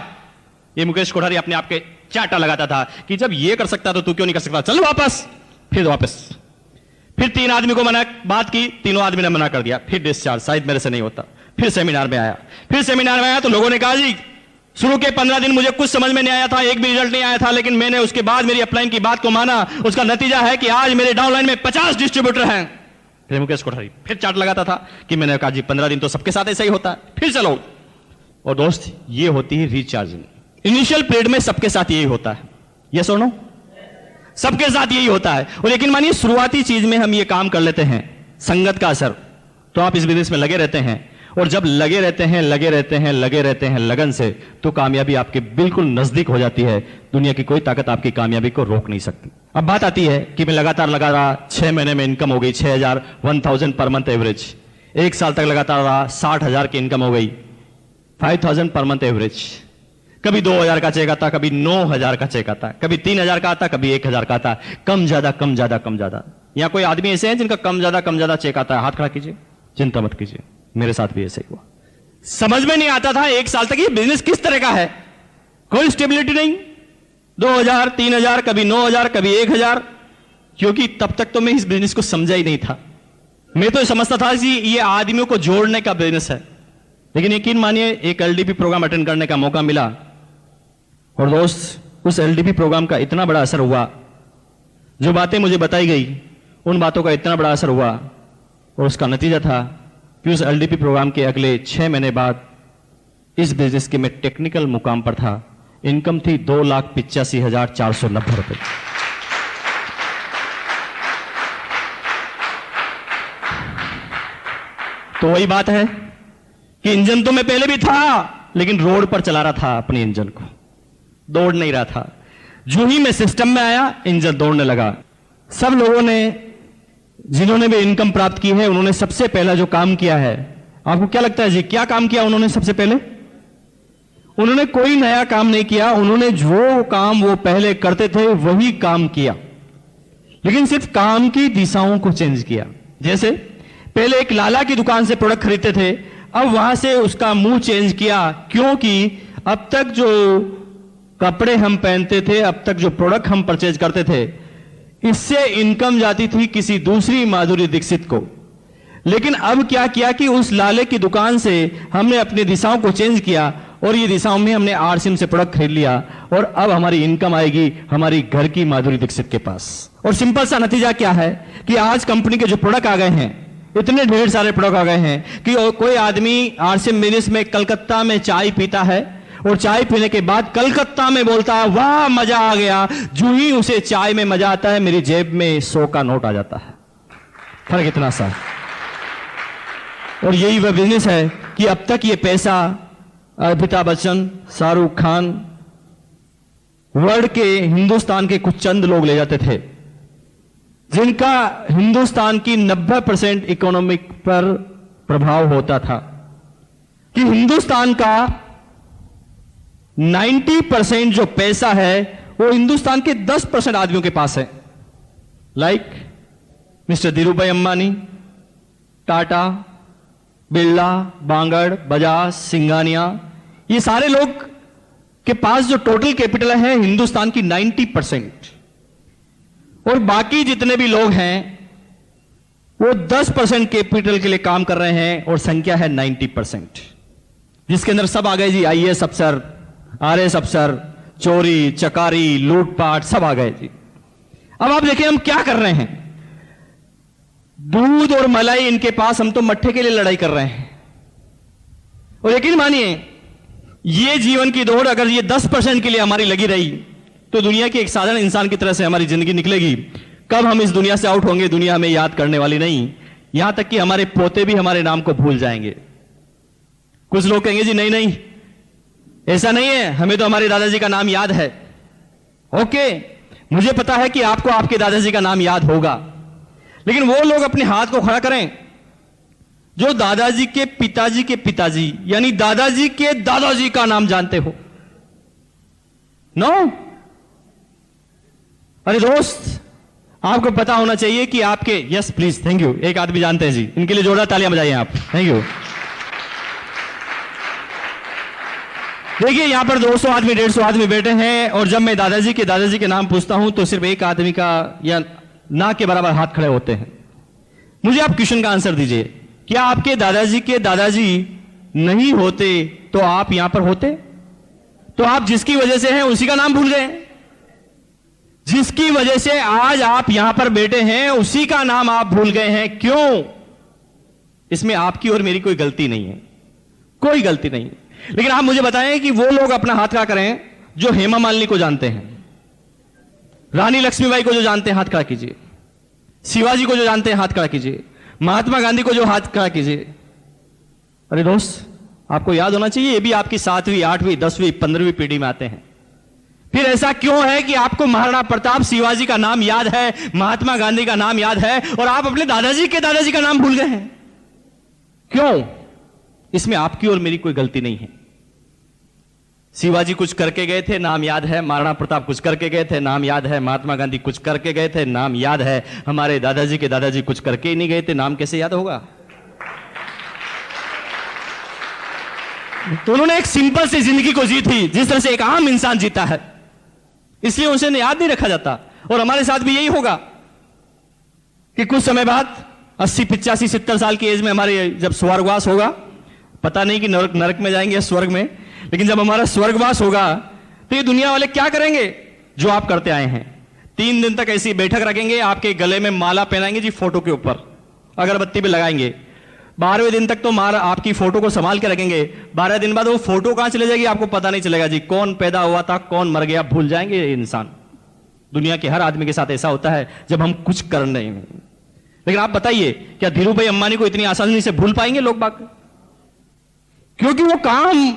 ये मुकेश कोठारी अपने आप के चाटा लगाता था कि जब ये कर सकता तो तू क्यों नहीं कर सकता, चल वापस। फिर वापस, फिर 3 आदमी को मना बात की, तीनों आदमी ने मना कर दिया, फिर डिस्चार्ज, शायद मेरे से नहीं होता। फिर सेमिनार में आया, तो लोगों ने कहा जी शुरू के 15 दिन मुझे कुछ समझ में नहीं आया था, एक भी रिजल्ट नहीं आया था, लेकिन मैंने उसके बाद मेरी अपलाइन की बात को माना, उसका नतीजा है कि आज मेरे डाउनलाइन में 50 डिस्ट्रीब्यूटर हैं। फिर मुकेश कोठारी फिर चार्ट लगाता था कि मैंने कहा जी 15 दिन तो सबके साथ ऐसा ही होता है, फिर चलो। और दोस्त ये होती है रिचार्जिंग। इनिशियल पीरियड में सबके साथ यही होता है, यस और नो? सबके साथ यही होता है। और लेकिन मानिए शुरुआती चीज में हम ये काम कर लेते हैं, संगत का असर, तो आप इस बिजनेस में लगे रहते हैं, और जब लगे रहते हैं लगन से, तो कामयाबी आपके बिल्कुल नजदीक हो जाती है। दुनिया की कोई ताकत आपकी कामयाबी को रोक नहीं सकती। अब बात आती है कि मैं लगातार लगा रहा, 6 महीने में इनकम हो गई 6,000, 1,000 पर मंथ एवरेज। 1 साल तक लगातार रहा, 60,000 की इनकम हो गई, 5,000 पर मंथ एवरेज। कभी 2,000 का चेक आता, कभी 9,000 का चेक आता, कभी 3,000 का आता, कभी 1,000 का आता, कम ज्यादा। यहां कोई आदमी ऐसे हैं जिनका कम ज्यादा चेक आता है? हाथ खड़ा कीजिए, चिंता मत कीजिए, मेरे साथ भी ऐसे ही हुआ। समझ में नहीं आता था 1 साल तक ये बिजनेस किस तरह का है, कोई स्टेबिलिटी नहीं। 2,000, 3,000, कभी 9,000, कभी 1,000, क्योंकि तब तक तो मैं इस बिजनेस को समझा ही नहीं था। मैं तो समझता था कि ये आदमियों को जोड़ने का बिजनेस है। लेकिन यकीन मानिए, एक एलडीपी प्रोग्राम अटेंड करने का मौका मिला, और दोस्त उस एलडीपी प्रोग्राम का इतना बड़ा असर हुआ, जो बातें मुझे बताई गई उन बातों का इतना बड़ा असर हुआ, और उसका नतीजा था कि उस एलडीपी प्रोग्राम के अगले 6 महीने बाद इस बिजनेस के मैं टेक्निकल मुकाम पर था। इनकम थी 2,85,490 रुपए। तो वही बात है कि इंजन तो मैं पहले भी था, लेकिन रोड पर चला रहा था अपने इंजन को, दौड़ नहीं रहा था। जो ही मैं सिस्टम में आया, इंजन दौड़ने लगा। सब लोगों ने जिन्होंने भी इनकम प्राप्त की है, उन्होंने सबसे पहला जो काम किया है, आपको क्या लगता है जी, क्या काम किया उन्होंने? सबसे पहले उन्होंने कोई नया काम नहीं किया, उन्होंने जो काम वो पहले करते थे वही काम किया, लेकिन सिर्फ काम की दिशाओं को चेंज किया। जैसे पहले एक लाला की दुकान से प्रोडक्ट खरीदते थे, अब वहां से उसका मुंह चेंज किया, क्योंकि अब तक जो कपड़े हम पहनते थे, अब तक जो प्रोडक्ट हम परचेज करते थे, इससे इनकम जाती थी किसी दूसरी माधुरी दीक्षित को। लेकिन अब क्या किया कि उस लाले की दुकान से हमने अपनी दिशाओं को चेंज किया और ये दिशाओं में हमने आरसीएम से प्रोडक्ट खरीद लिया और अब हमारी इनकम आएगी हमारी घर की माधुरी दीक्षित के पास। और सिंपल सा नतीजा क्या है कि आज कंपनी के जो प्रोडक्ट आ गए हैं, इतने ढेर सारे प्रोडक्ट आ गए हैं कि कोई आदमी आरसीएम बिजनेस में कलकत्ता में चाय पीता है और चाय पीने के बाद कलकत्ता में बोलता है वाह मजा आ गया, जो ही उसे चाय में मजा आता है मेरी जेब में 100 का नोट आ जाता है। फर्क इतना सा। और यही वह बिजनेस है कि अब तक ये पैसा अमिताभ बच्चन, शाहरुख खान, वर्ल्ड के हिंदुस्तान के कुछ चंद लोग ले जाते थे, जिनका हिंदुस्तान की 90% इकोनॉमिक पर प्रभाव होता था, कि हिंदुस्तान का 90% जो पैसा है वो हिंदुस्तान के 10% आदमियों के पास है। लाइक मिस्टर धीरूभाई अंबानी, टाटा, बिरला, बांगड़, बजाज, सिंघानिया, ये सारे लोग के पास जो टोटल कैपिटल है हिंदुस्तान की 90%, और बाकी जितने भी लोग हैं वो 10% कैपिटल के लिए काम कर रहे हैं और संख्या है 90%, जिसके अंदर सब आ गए जी, आईएएस अफसर, आरएएस अफसर, चोरी चकारी लूटपाट सब आ गए जी। अब आप देखिए हम क्या कर रहे हैं, दूध और मलाई इनके पास, हम तो मट्ठे के लिए लड़ाई कर रहे हैं। और यकीन मानिए ये जीवन की दौड़ अगर ये 10% के लिए हमारी लगी रही तो दुनिया के एक साधारण इंसान की तरह से हमारी जिंदगी निकलेगी। कब हम इस दुनिया से आउट होंगे दुनिया हमें याद करने वाली नहीं, यहां तक कि हमारे पोते भी हमारे नाम को भूल जाएंगे। कुछ लोग कहेंगे जी नहीं नहीं ऐसा नहीं है, हमें तो हमारे दादाजी का नाम याद है। ओके, मुझे पता है कि आपको आपके दादाजी का नाम याद होगा, लेकिन वो लोग अपने हाथ को खड़ा करें जो दादाजी के पिताजी यानी दादाजी के दादाजी का नाम जानते हो। नो अरे दोस्त, आपको पता होना चाहिए कि आपके, यस प्लीज, थैंक यू, एक आदमी जानते हैं जी, इनके लिए जोरदार तालियां बजाइए आप, थैंक यू। देखिए यहां पर 200 आदमी 150 आदमी बैठे हैं और जब मैं दादाजी के नाम पूछता हूं तो सिर्फ एक आदमी का या ना के बराबर हाथ खड़े होते हैं। मुझे आप क्वेश्चन का आंसर दीजिए, क्या आपके दादाजी नहीं होते तो आप यहां पर होते? तो आप जिसकी वजह से हैं उसी का नाम भूल गए, जिसकी वजह से आज आप यहां पर बैठे हैं उसी का नाम आप भूल गए हैं। क्यों? इसमें आपकी और मेरी कोई गलती नहीं है, कोई गलती नहीं। लेकिन आप मुझे बताएं कि वो लोग अपना हाथ खड़ा करें जो हेमा मालिनी को जानते हैं, रानी लक्ष्मीबाई को जो जानते हैं हाथ खड़ा कीजिए, शिवाजी को जो जानते हैं हाथ खड़ा कीजिए, महात्मा गांधी को जो हाथ खड़ा कीजिए। अरे दोस्त, आपको याद होना चाहिए ये भी आपकी 7वीं 8वीं 10वीं 15वीं पीढ़ी में आते हैं। फिर ऐसा क्यों है कि आपको महाराणा प्रताप शिवाजी का नाम याद है, महात्मा गांधी का नाम याद है और आप अपने दादाजी का नाम भूल गए हैं? क्यों? इसमें आपकी और मेरी कोई गलती नहीं है। शिवाजी कुछ करके गए थे, नाम याद है, महाराणा प्रताप कुछ करके गए थे, नाम याद है, महात्मा गांधी कुछ करके गए थे, नाम याद है, हमारे दादाजी के दादाजी कुछ करके ही नहीं गए थे, नाम कैसे याद होगा? तो उन्होंने एक सिंपल सी जिंदगी को जी थी जिस तरह से एक आम इंसान जीता है, इसलिए उसे याद नहीं रखा जाता। और हमारे साथ भी यही होगा कि कुछ समय बाद 80 85 70 साल की एज में हमारे जब स्वर्गवास होगा, पता नहीं कि नरक में जाएंगे या स्वर्ग में, लेकिन जब हमारा स्वर्गवास होगा तो ये दुनिया वाले क्या करेंगे? जो आप करते आए हैं, 3 दिन तक ऐसी बैठक रखेंगे, आपके गले में माला पहनाएंगे जी, फोटो के ऊपर अगरबत्ती भी लगाएंगे। 12वें दिन तक तो आपकी फोटो को संभाल के रखेंगे। 12 दिन बाद वो फोटो कहां चले जाएगी आपको पता नहीं चलेगा जी, कौन पैदा हुआ था कौन मर गया भूल जाएंगे ये इंसान। दुनिया के हर आदमी के साथ ऐसा होता है जब हम कुछ कर नहीं। लेकिन आप बताइए क्या धीरूभाई अंबानी को इतनी आसानी से भूल पाएंगे लोग बाग? क्योंकि वो काम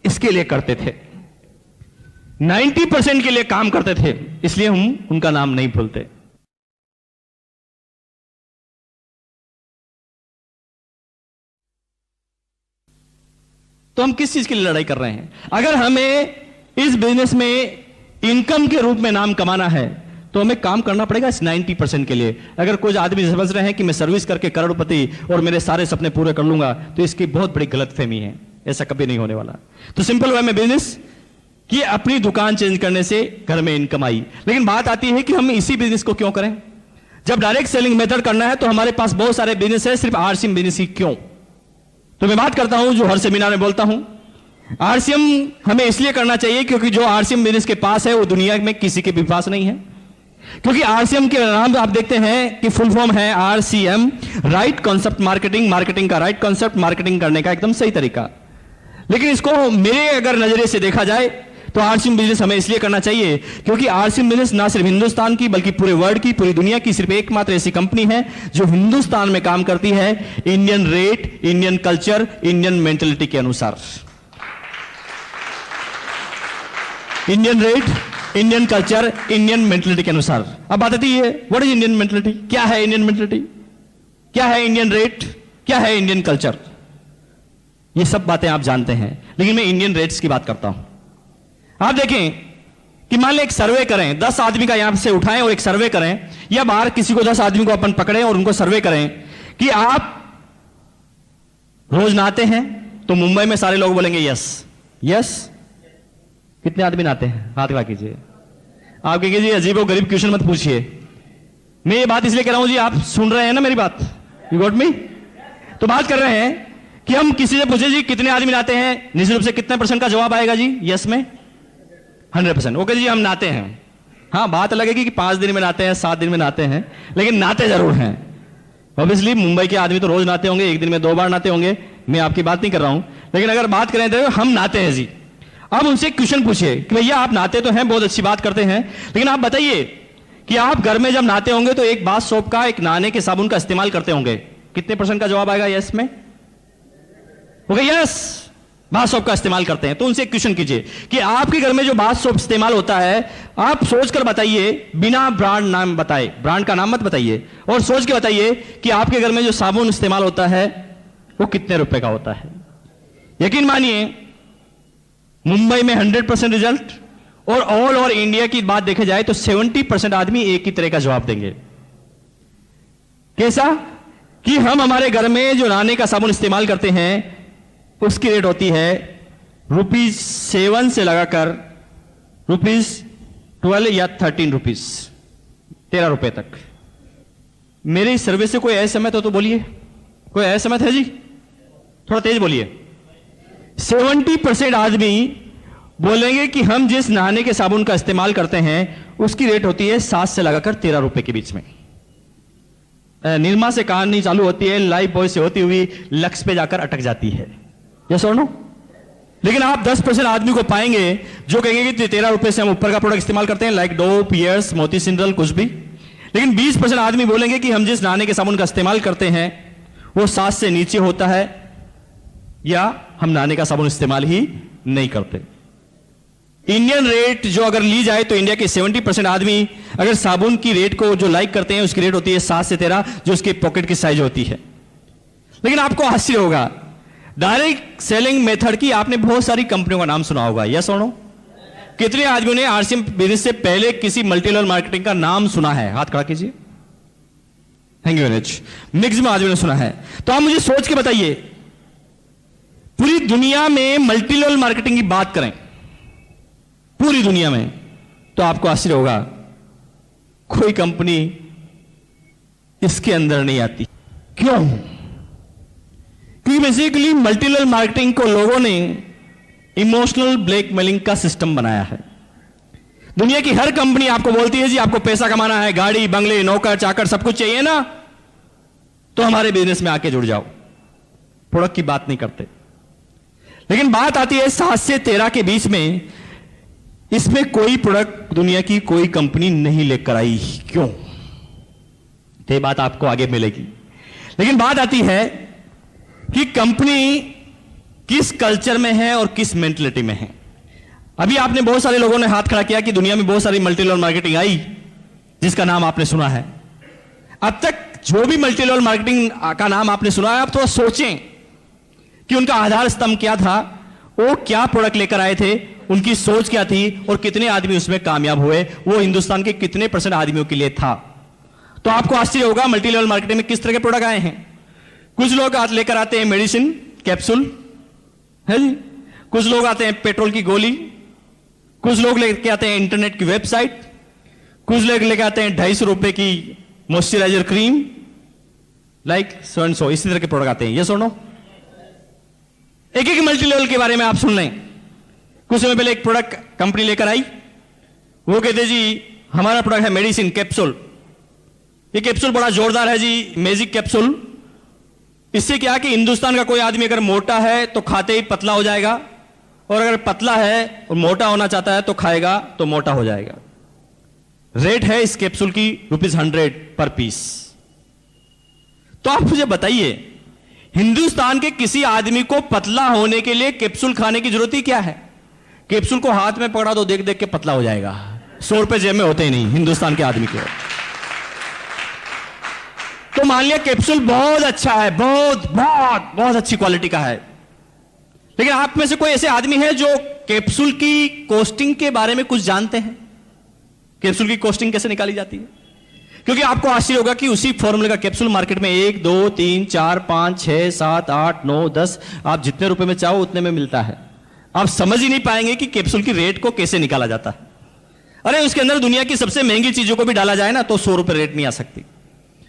इसके लिए करते थे, 90% के लिए काम करते थे, इसलिए हम उनका नाम नहीं भूलते। तो हम किस चीज के लिए लड़ाई कर रहे हैं? अगर हमें इस बिजनेस में इनकम के रूप में नाम कमाना है तो हमें काम करना पड़ेगा इस 90% के लिए। अगर कुछ आदमी समझ रहे हैं कि मैं सर्विस करके करोड़पति और मेरे सारे सपने पूरे कर लूंगा, तो इसकी बहुत बड़ी गलतफहमी है। ऐसा कभी नहीं होने वाला। तो सिंपल वे में बिजनेस कि अपनी दुकान चेंज करने से घर में इनकम आई। लेकिन बात आती है कि हम इसी बिजनेस को क्यों करें? जब डायरेक्ट सेलिंग मेथड करना है तो हमारे पास बहुत सारे बिजनेस है, सिर्फ आरसीएम बिजनेस ही क्यों? तो मैं बात करता हूं जो हर सेमिनार में बोलता हूं, आरसीएम हमें इसलिए करना चाहिए क्योंकि जो आरसीएम बिजनेस के पास है वो दुनिया में किसी के भी पास नहीं है। क्योंकि आरसीएम के नाम आप देखते हैं कि फुल फॉर्म है RCM, right concept marketing, marketing का राइट कॉन्सेप्ट, मार्केटिंग करने का एकदम सही तरीका। लेकिन इसको मेरे अगर नजरिए से देखा जाए तो आरसीएम बिजनेस हमें इसलिए करना चाहिए क्योंकि आरसीएम बिजनेस ना सिर्फ हिंदुस्तान की बल्कि पूरे वर्ल्ड की, पूरी दुनिया की सिर्फ एकमात्र ऐसी कंपनी है जो हिंदुस्तान में काम करती है Indian rate, Indian culture, Indian mentality के अनुसार। Indian rate, Indian culture, Indian mentality के अनुसार। अब बात आती है व्हाट इज इंडियन मेंटेलिटी? क्या है इंडियन मेंटेलिटी? क्या है इंडियन रेट? क्या है इंडियन कल्चर? ये सब बातें आप जानते हैं, लेकिन मैं इंडियन रेट्स की बात करता हूं। आप देखें कि मान लें एक सर्वे करें, 10 आदमी का यहां से उठाएं और एक सर्वे करें, या बाहर किसी को 10 आदमी को अपन पकड़ें और उनको सर्वे करें कि आप रोज नहाते हैं, तो मुंबई में सारे लोग बोलेंगे यस। यस? कितने आदमी नहाते हैं? हाथ खड़ा कीजिए। आप कहेंगे जी अजीब और गरीब क्वेश्चन मत पूछिए। मैं ये बात इसलिए कह रहा हूं जी, आप सुन रहे हैं ना मेरी बात? You got me? तो बात कर रहे हैं कि हम किसी से पूछे जी कितने आदमी नहाते हैं, निश्चित रूप से कितने % का जवाब आएगा जी यस में? 100%। ओके जी, हम नहाते हैं। हाँ, बात अलग है कि 5 दिन में नहाते हैं, 7 दिन में नहाते हैं, लेकिन नहाते जरूर हैं। ऑब्वियसली मुंबई के आदमी तो रोज नहाते होंगे, एक दिन में 2 बार नहाते होंगे, मैं आपकी बात नहीं कर रहा हूं। लेकिन अगर बात करें तो हम नहाते हैं जी। अब उनसे एक क्वेश्चन पूछिए कि भैया आप नहाते तो हैं, बहुत अच्छी बात करते हैं, लेकिन आप बताइए कि आप घर में जब नहाते होंगे तो एक बाथ सोप का, एक नहाने के साबुन का इस्तेमाल करते होंगे, कितने % का जवाब आएगा यस में? ओके यस, बाथ सोप का इस्तेमाल करते हैं। तो उनसे एक क्वेश्चन कीजिए कि आपके घर में जो बाथ सोप इस्तेमाल होता है, आप सोचकर बताइए, बिना ब्रांड नाम बताए, ब्रांड का नाम मत बताइए, और सोच के बताइए कि आपके घर में जो साबुन इस्तेमाल होता है वो कितने रुपए का होता है। यकीन मानिए मुंबई में 100% रिजल्ट, और ऑल ओवर इंडिया की बात देखा जाए तो 70% आदमी एक ही तरह का जवाब देंगे। कैसा? कि हम हमारे घर में जो नहाने का साबुन इस्तेमाल करते हैं उसकी रेट होती है ₹7 से लगाकर ₹12 या 13 रुपीज, 13 रुपए तक। मेरी सर्विस से कोई असहमत हो तो बोलिए। कोई असहमत है जी? थोड़ा तेज बोलिए। 70% आदमी बोलेंगे कि हम जिस नहाने के साबुन का इस्तेमाल करते हैं उसकी रेट होती है 7 से लगाकर 13 रुपए के बीच में। निर्मा से कहानी चालू होती है, लाइफ बॉय से होती हुई लक्स पे जाकर अटक जाती है। यस और नो? लेकिन आप 10% आदमी को पाएंगे जो कहेंगे कि 13 रुपए से हम ऊपर का प्रोडक्ट इस्तेमाल करते हैं, लाइक डो, पियर्स, मोती सिंड्रल, कुछ भी। लेकिन 20% आदमी बोलेंगे कि हम जिस नहाने के साबुन का इस्तेमाल करते हैं वो 7 से नीचे होता है, या हम नहाने का साबुन इस्तेमाल ही नहीं करते। इंडियन रेट जो अगर ली जाए तो इंडिया के 70% आदमी अगर साबुन की रेट को जो लाइक करते हैं उसकी रेट होती है 7 से 13, जो उसकी पॉकेट की साइज होती है। लेकिन आपको आश्चर्य होगा, डायरेक्ट सेलिंग मेथड की आपने बहुत सारी कंपनियों का नाम सुना होगा। यस और नो? कितने आदमियों ने आरसीएम बिजनेस से पहले किसी मल्टी लेवल मार्केटिंग का नाम सुना है? हाथ खड़ा कीजिए। Thank you very much. Maximum आदमियों ने सुना है। तो आप मुझे सोच के बताइए, पूरी दुनिया में मल्टी लेवल मार्केटिंग की बात करें, पूरी दुनिया में, तो आपको आश्चर्य होगा कोई कंपनी इसके अंदर नहीं आती। क्यों? क्योंकि बेसिकली मल्टी लेवल मार्केटिंग को लोगों ने इमोशनल ब्लैकमेलिंग का सिस्टम बनाया है। दुनिया की हर कंपनी आपको बोलती है जी आपको पैसा कमाना है, गाड़ी बंगले नौकर चाकर सब कुछ चाहिए ना, तो हमारे बिजनेस में आके जुड़ जाओ। प्रोडक्ट की बात नहीं करते। लेकिन बात आती है 7 से 13 के बीच में, इसमें कोई प्रोडक्ट दुनिया की कोई कंपनी नहीं लेकर आई। क्यों? तो ये बात आपको आगे मिलेगी। लेकिन बात आती है कि कंपनी किस कल्चर में है और किस मेंटलिटी में है। अभी आपने बहुत सारे लोगों ने हाथ खड़ा किया कि दुनिया में बहुत सारी मल्टी लेवल मार्केटिंग आई जिसका नाम आपने सुना है। अब तक जो भी मल्टी लेवल मार्केटिंग का नाम आपने सुना है, आप थोड़ा सोचें कि उनका आधार स्तंभ क्या था वो क्या प्रोडक्ट लेकर आए थे, उनकी सोच क्या थी और कितने आदमी उसमें कामयाब हुए, वो हिंदुस्तान के कितने % आदमियों के लिए था। तो आपको आश्चर्य होगा मल्टी लेवल मार्केटिंग में किस तरह के प्रोडक्ट आए हैं। कुछ लोग लेकर आते हैं मेडिसिन कैप्सूल है जी, कुछ लोग आते हैं पेट्रोल की गोली, कुछ लोग लेके आते हैं इंटरनेट की वेबसाइट, कुछ लोग लेके आते हैं 250 रुपए की moisturiser cream, like so and so, इसी तरह के प्रोडक्ट आते हैं। ये सुनो, एक एक मल्टी लेवल के बारे में आप सुन लें। कुछ समय पहले एक प्रोडक्ट कंपनी लेकर आई, वो कहते जी हमारा प्रोडक्ट है मेडिसिन कैप्सूल। ये कैप्सूल बड़ा जोरदार है जी, मैजिक कैप्सूल। इससे क्या कि हिंदुस्तान का कोई आदमी अगर मोटा है तो खाते ही पतला हो जाएगा, और अगर पतला है और मोटा होना चाहता है तो खाएगा तो मोटा हो जाएगा। रेट है इस कैप्सूल की ₹100 पर पीस। तो आप मुझे बताइए, हिंदुस्तान के किसी आदमी को पतला होने के लिए कैप्सूल खाने की जरूरत ही क्या है? कैप्सूल को हाथ में पकड़ा तो देख देख के पतला हो जाएगा। 100 रुपए जेब में होते ही नहीं हिंदुस्तान के आदमी को। तो मान लिया कैप्सूल बहुत अच्छा है, बहुत बहुत बहुत अच्छी क्वालिटी का है, लेकिन आप में से कोई ऐसे आदमी है जो कैप्सूल की कॉस्टिंग के बारे में कुछ जानते हैं? कैप्सूल की कॉस्टिंग कैसे निकाली जाती है? क्योंकि आपको आश्चर्य होगा कि उसी फॉर्मूले का कैप्सूल मार्केट में 1 2 3 4 5 6 7 8 9 10 आप जितने रुपए में चाहो उतने में मिलता है। आप समझ ही नहीं पाएंगे कि कैप्सूल की रेट को कैसे निकाला जाता है। अरे उसके अंदर दुनिया की सबसे महंगी चीजों को भी डाला जाए ना तो 100 रुपए रेट नहीं आ सकती,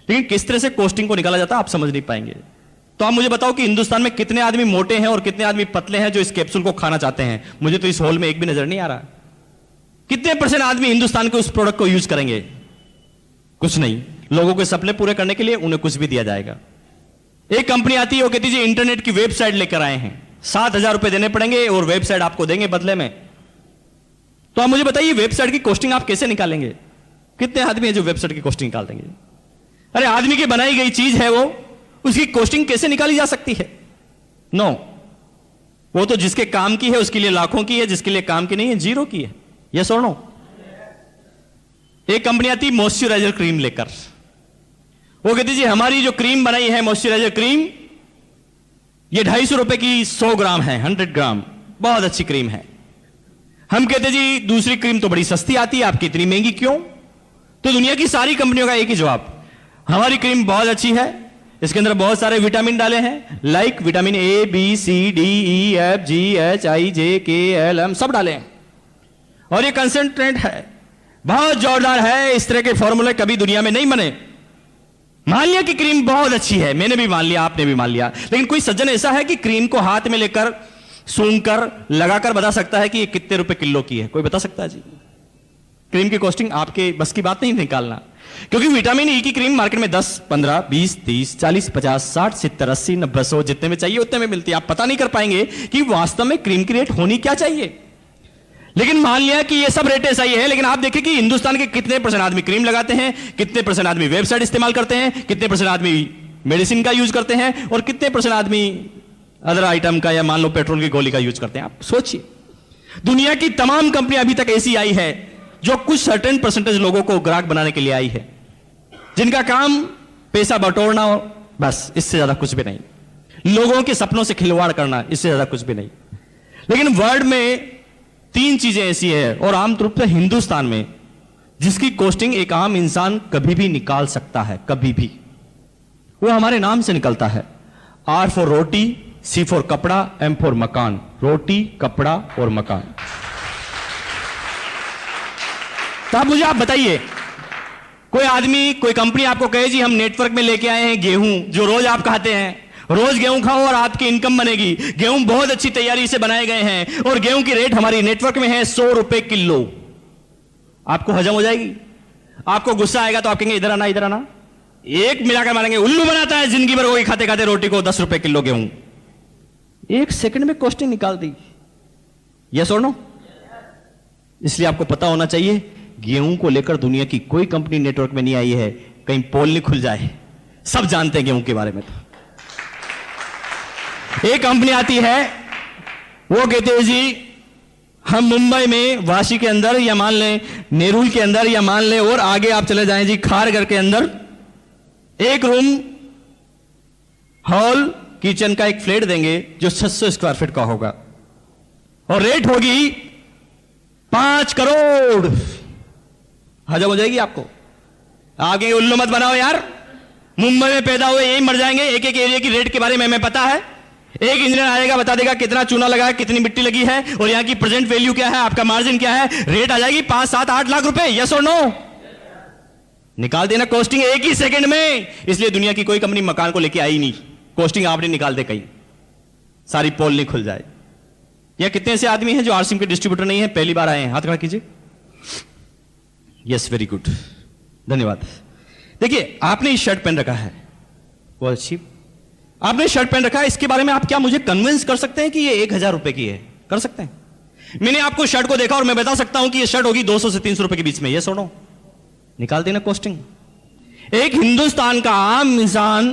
लेकिन किस तरह से कॉस्टिंग को निकाला जाता है आप समझ नहीं पाएंगे। तो आप मुझे बताओ कि हिंदुस्तान में कितने आदमी मोटे हैं और कितने आदमी पतले हैं जो इस कैप्सूल को खाना चाहते हैं? मुझे तो इस हॉल में एक भी नजर नहीं आ रहा। कितने % आदमी हिंदुस्तान के उस प्रोडक्ट को यूज करेंगे? कुछ नहीं। लोगों के सपने पूरे करने के लिए उन्हें कुछ भी दिया जाएगा। एक कंपनी आती है, वो कहती है इंटरनेट की वेबसाइट लेकर आए हैं, 7,000 रुपए देने पड़ेंगे और वेबसाइट आपको देंगे बदले में। तो आप मुझे बताइए वेबसाइट की कॉस्टिंग आप कैसे निकालेंगे? कितने आदमी हैं जो वेबसाइट की कॉस्टिंग निकाल देंगे? अरे आदमी की बनाई गई चीज है वो, उसकी कॉस्टिंग कैसे निकाली जा सकती है? नो, वो तो जिसके काम की है उसके लिए लाखों की है, जिसके लिए काम की नहीं है जीरो की है। यस और नो? एक कंपनी आती मॉइस्चराइजर क्रीम लेकर, वो कहती जी हमारी जो क्रीम बनाई है मॉइस्चराइजर क्रीम, ये 250 रुपए की 100 ग्राम है, 100 ग्राम, बहुत अच्छी क्रीम है। हम कहते जी दूसरी क्रीम तो बड़ी सस्ती आती है, आपकी इतनी महंगी क्यों? तो दुनिया की सारी कंपनियों का एक ही जवाब, हमारी क्रीम बहुत अच्छी है, इसके अंदर बहुत सारे विटामिन डाले हैं, like vitamin A B C D E F G H I J K L M सब डाले हैं, और ये कंसेंट्रेट है, बहुत जोरदार है। इस तरह के फॉर्मूले कभी दुनिया में नहीं बने। मान लिया कि क्रीम बहुत अच्छी है, मैंने भी मान लिया, आपने भी मान लिया, लेकिन कोई सज्जन ऐसा है कि क्रीम को हाथ में लेकर सूंघकर लगाकर बता सकता है कि ये कितने रुपए किलो की है? कोई बता सकता है जी? क्रीम की कॉस्टिंग आपके बस की बात नहीं निकालना, क्योंकि विटामिन ई की क्रीम मार्केट में 10 15 20 30 40 50 60 70 80 90 100 जितने में चाहिए उतने में मिलती है। आप पता नहीं कर पाएंगे कि वास्तव में क्रीम की रेट होनी क्या चाहिए। लेकिन मान लिया कि ये सब रेट ऐसा ही है, लेकिन आप देखिए कि हिंदुस्तान के कितने % आदमी क्रीम लगाते हैं, कितने % आदमी वेबसाइट इस्तेमाल करते हैं, कितने % आदमी मेडिसिन का यूज करते हैं, और कितने % आदमी अदर आइटम का या मान लो पेट्रोल की गोली का यूज करते हैं। आप सोचिए, दुनिया की तमाम कंपनियां अभी तक ऐसी आई है जो कुछ सर्टेन % लोगों को ग्राहक बनाने के लिए आई है, जिनका काम पैसा बटोरना हो, बस, इससे ज्यादा कुछ भी नहीं। लोगों के सपनों से खिलवाड़ करना, इससे ज्यादा कुछ भी नहीं। लेकिन वर्ल्ड में 3 चीजें ऐसी है, और आमतौर पर हिंदुस्तान में, जिसकी कॉस्टिंग एक आम इंसान कभी भी निकाल सकता है, कभी भी। वो हमारे नाम से निकलता है, R for roti, C for कपड़ा, M फॉर मकान। रोटी, कपड़ा और मकान। तो आप बताइए, कोई आदमी, कोई कंपनी आपको कहे जी हम नेटवर्क में लेके आए हैं गेहूं जो रोज आप खाते हैं, रोज गेहूं खाओ और आपकी इनकम बनेगी, गेहूं बहुत अच्छी तैयारी से बनाए गए हैं और गेहूं की रेट हमारी नेटवर्क में है 100 रुपए किलो। आपको हजम हो जाएगी? आपको गुस्सा आएगा तो आप कहेंगे इधर आना, इधर आना, एक मिलाकर मारेंगे, उल्लू बनाता है जिंदगी भर वही खाते खाते रोटी को 10 रुपए किलो गेहूं। 1 सेकंड में कॉस्टिंग निकाल दी। यस और नो? इसलिए आपको पता होना चाहिए, गेहूं को लेकर दुनिया की कोई कंपनी नेटवर्क में नहीं आई है, कहीं पोल नहीं खुल जाए। सब जानते हैं गेहूं के बारे में। तो एक कंपनी आती है, वो कहते हैं जी हम मुंबई में वाशी के अंदर, या मान लें नेरुल के अंदर, या मान लें और आगे आप चले जाएं जी खारघर के अंदर, एक रूम हॉल किचन का एक फ्लैट देंगे जो 600 स्क्वायर फीट का होगा। और रेट होगी 5 करोड़। हजम हो जाएगी आपको? आगे उल्लू मत बनाओ यार, मुंबई में पैदा हुए यही मर जाएंगे। एक एक एरिया की रेट के बारे में हमें पता है। एक इंजीनियर आएगा, बता देगा कितना चूना लगा है, कितनी मिट्टी लगी है और यहां की प्रेजेंट वैल्यू क्या है, आपका मार्जिन क्या है, रेट आ जाएगी 5, 7, 8 लाख रुपए। यस और नो? निकाल देना कॉस्टिंग एक ही सेकंड में। इसलिए दुनिया की कोई कंपनी मकान को लेके आई नहीं, कॉस्टिंग आपने निकाल दे कहीं, सारी पोल नहीं खुल जाए। या कितने ऐसे आदमी हैं जो आरसीएम के डिस्ट्रीब्यूटर नहीं है, पहली बार आए हैं? हाथ खड़ा कीजिए। यस, वेरी गुड, धन्यवाद। देखिए, आपने इस शर्ट पहन रखा है, बहुत अच्छी आपने शर्ट पहन रखा है। इसके बारे में आप क्या मुझे कन्विंस कर सकते हैं कि ये 1000 रुपए की है? कर सकते हैं? मैंने आपको शर्ट को देखा और मैं बता सकता हूं कि ये शर्ट होगी 200 से 300 रुपए के बीच में। ये सुनो, निकाल देना कॉस्टिंग। एक हिंदुस्तान का आम इंसान,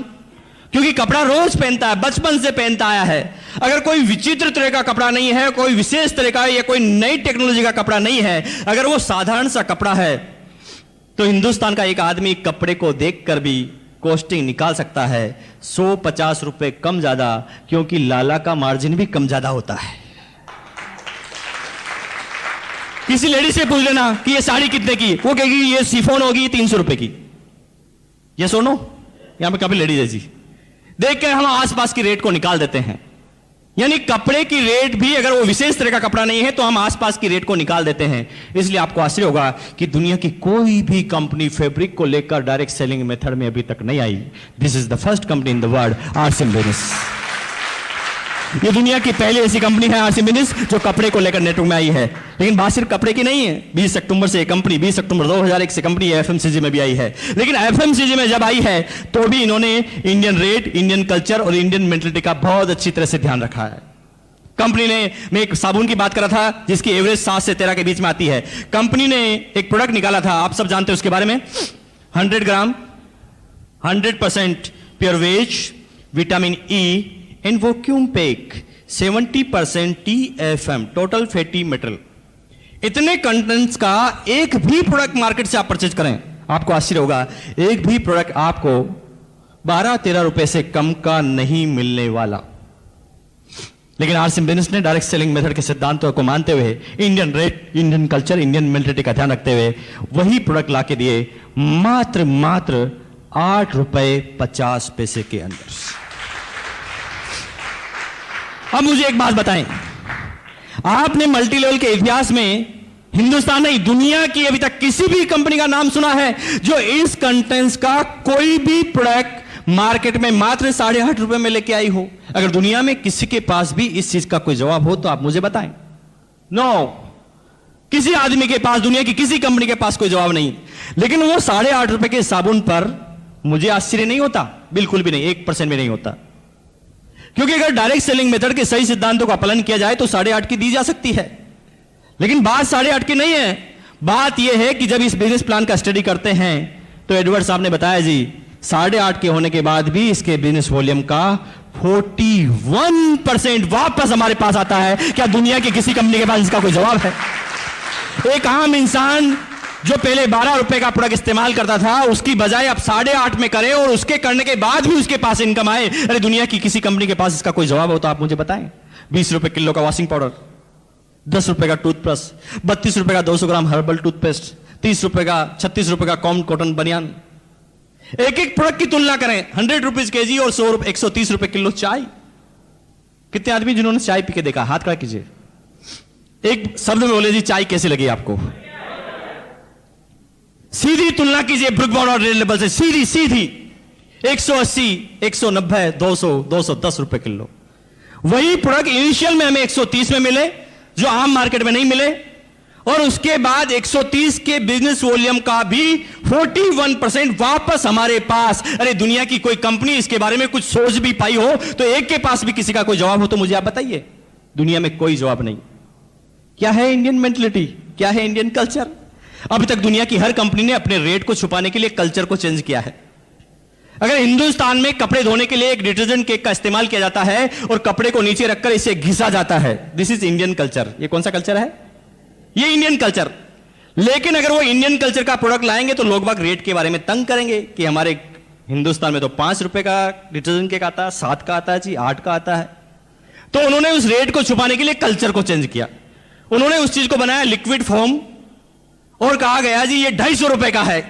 क्योंकि कपड़ा रोज पहनता है, बचपन से पहनता आया है, अगर कोई विचित्र तरह का कपड़ा नहीं है, कोई विशेष तरह का या कोई नई टेक्नोलॉजी का कपड़ा नहीं है, अगर वो साधारण सा कपड़ा है, तो हिंदुस्तान का एक आदमी कपड़े को देखकर भी कॉस्टिंग निकाल सकता है 150 रुपए कम ज्यादा, क्योंकि लाला का मार्जिन भी कम ज्यादा होता है। किसी लेडी से पूछ लेना कि ये साड़ी कितने की, वो कहेगी ये शिफॉन होगी 300 रुपए की। ये सुनो, यहां पे काफी लेडीज है जी। देख के हम आसपास की रेट को निकाल देते हैं। यानी कपड़े की रेट भी अगर वो विशेष तरह का कपड़ा नहीं है तो हम आसपास की रेट को निकाल देते हैं। इसलिए आपको आश्चर्य होगा कि दुनिया की कोई भी कंपनी फैब्रिक को लेकर डायरेक्ट सेलिंग मेथड में अभी तक नहीं आई। This is the first company in the world, RCM business. ये दुनिया की पहली ऐसी कंपनी है आरसीएम बिजनेस जो कपड़े को लेकर नेटवर्क में आई है। लेकिन बात सिर्फ कपड़े की नहीं है। 20 अक्टूबर से कंपनी, 20 अक्टूबर 2001 से कंपनी एफएमसीजी में भी आई है। लेकिन एफएमसीजी में जब आई है तो भी इन्होंने इंडियन रेट, इंडियन कल्चर और इंडियन मेंटलिटी का बहुत अच्छी तरह से ध्यान रखा है। कंपनी ने, मैं एक साबुन की बात कर रहा था जिसकी एवरेज 7 से 13 के बीच में आती है। कंपनी ने एक प्रोडक्ट निकाला था, आप सब जानते हैं उसके बारे में, 100 gram 100% pure veg, vitamin E and vacuum pack, 70% TFM, total fatty material. इतने कंटेंट्स का एक भी प्रोडक्ट मार्केट से आप परचेज करें, आपको आश्चर्य होगा, एक भी प्रोडक्ट आपको 12-13 रुपए से कम का नहीं मिलने वाला। लेकिन आरसीएम बिजनेस ने डायरेक्ट सेलिंग मेथड के सिद्धांतों को मानते हुए, Indian rate, Indian culture, Indian mentality का ध्यान रखते हुए वही प्रोडक्ट लाके दिए मात्र 8 रुपए 50 पैसे के अंदर। अब मुझे एक बात बताएं, आपने मल्टी लेवल के इतिहास में हिंदुस्तान नहीं, दुनिया की अभी तक किसी भी कंपनी का नाम सुना है जो इस कंटेंट्स का कोई भी प्रोडक्ट मार्केट में मात्र 8.5 रुपए में लेके आई हो? अगर दुनिया में किसी के पास भी इस चीज का कोई जवाब हो तो आप मुझे बताएं। नो, किसी आदमी के पास, दुनिया की किसी कंपनी के पास कोई जवाब नहीं। लेकिन वो 8.5 रुपए के साबुन पर मुझे आश्चर्य नहीं होता, बिल्कुल भी नहीं, 1% भी नहीं होता। क्योंकि अगर डायरेक्ट सेलिंग मेथड के सही सिद्धांतों का पालन किया जाए तो 8.5 की दी जा सकती है। लेकिन बात 8.5 की नहीं है, बात यह है कि जब इस बिजनेस प्लान का स्टडी करते हैं तो एडवर्ड साहब ने बताया जी 8.5 के होने के बाद भी इसके बिजनेस वॉल्यूम का 41% वापस हमारे पास आता है। क्या दुनिया की किसी कंपनी के पास इसका कोई जवाब है? एक आम इंसान जो पहले 12 रुपए का प्रोडक्ट इस्तेमाल करता था, उसकी बजाय अब 8.5 में करे और उसके करने के बाद भी उसके पास इनकम आए। अरे दुनिया की किसी कंपनी के पास इसका कोई जवाब हो तो आप मुझे बताएं। 20 रुपए किलो का वॉशिंग पाउडर, 10 रुपए का टूथब्रश, 32 रुपए का 200 ग्राम हर्बल टूथपेस्ट, 30 रुपए का, 36 रुपए का कॉटन बनियान। एक एक प्रोडक्ट की तुलना करें, 100 रुपीज केजी और 130 रुपए किलो चाय। कितने आदमी जिन्होंने चाय पी के देखा, हाथ खड़ा कीजिए। एक शब्द में बोले जी चाय कैसी लगी आपको? सीधी तुलना कीजिए ब्रुक बॉन्ड और रेड लेबल से, सीधी 180, 190, 200, 210 रुपए किलो। वही प्रोडक्ट इनिशियल में हमें 130 में मिले जो आम मार्केट में नहीं मिले, और उसके बाद 130 के बिजनेस वॉल्यूम का भी 41% वापस हमारे पास। अरे दुनिया की कोई कंपनी इसके बारे में कुछ सोच भी पाई हो तो एक के पास भी किसी का कोई जवाब हो तो मुझे आप बताइए। दुनिया में कोई जवाब नहीं। क्या है इंडियन मेंटलिटी, क्या है इंडियन कल्चर? अभी तक दुनिया की हर कंपनी ने अपने रेट को छुपाने के लिए कल्चर को चेंज किया है। अगर हिंदुस्तान में कपड़े धोने के लिए एक डिटर्जेंट केक का इस्तेमाल किया जाता है और कपड़े को नीचे रखकर इसे घिसा जाता है, दिस इज इंडियन कल्चर। ये कौन सा कल्चर है? ये इंडियन कल्चर। लेकिन अगर वो इंडियन कल्चर का प्रोडक्ट लाएंगे तो लोग बाग रेट के बारे में तंग करेंगे कि हमारे हिंदुस्तान में तो 5 रुपए का डिटर्जेंट केक आता है, 7 का आता है जी, 8 का आता है। तो उन्होंने उस रेट को छुपाने के लिए कल्चर को चेंज किया। उन्होंने उस चीज को बनाया लिक्विड फॉर्म और कहा गया जी ये 250 रुपए का है।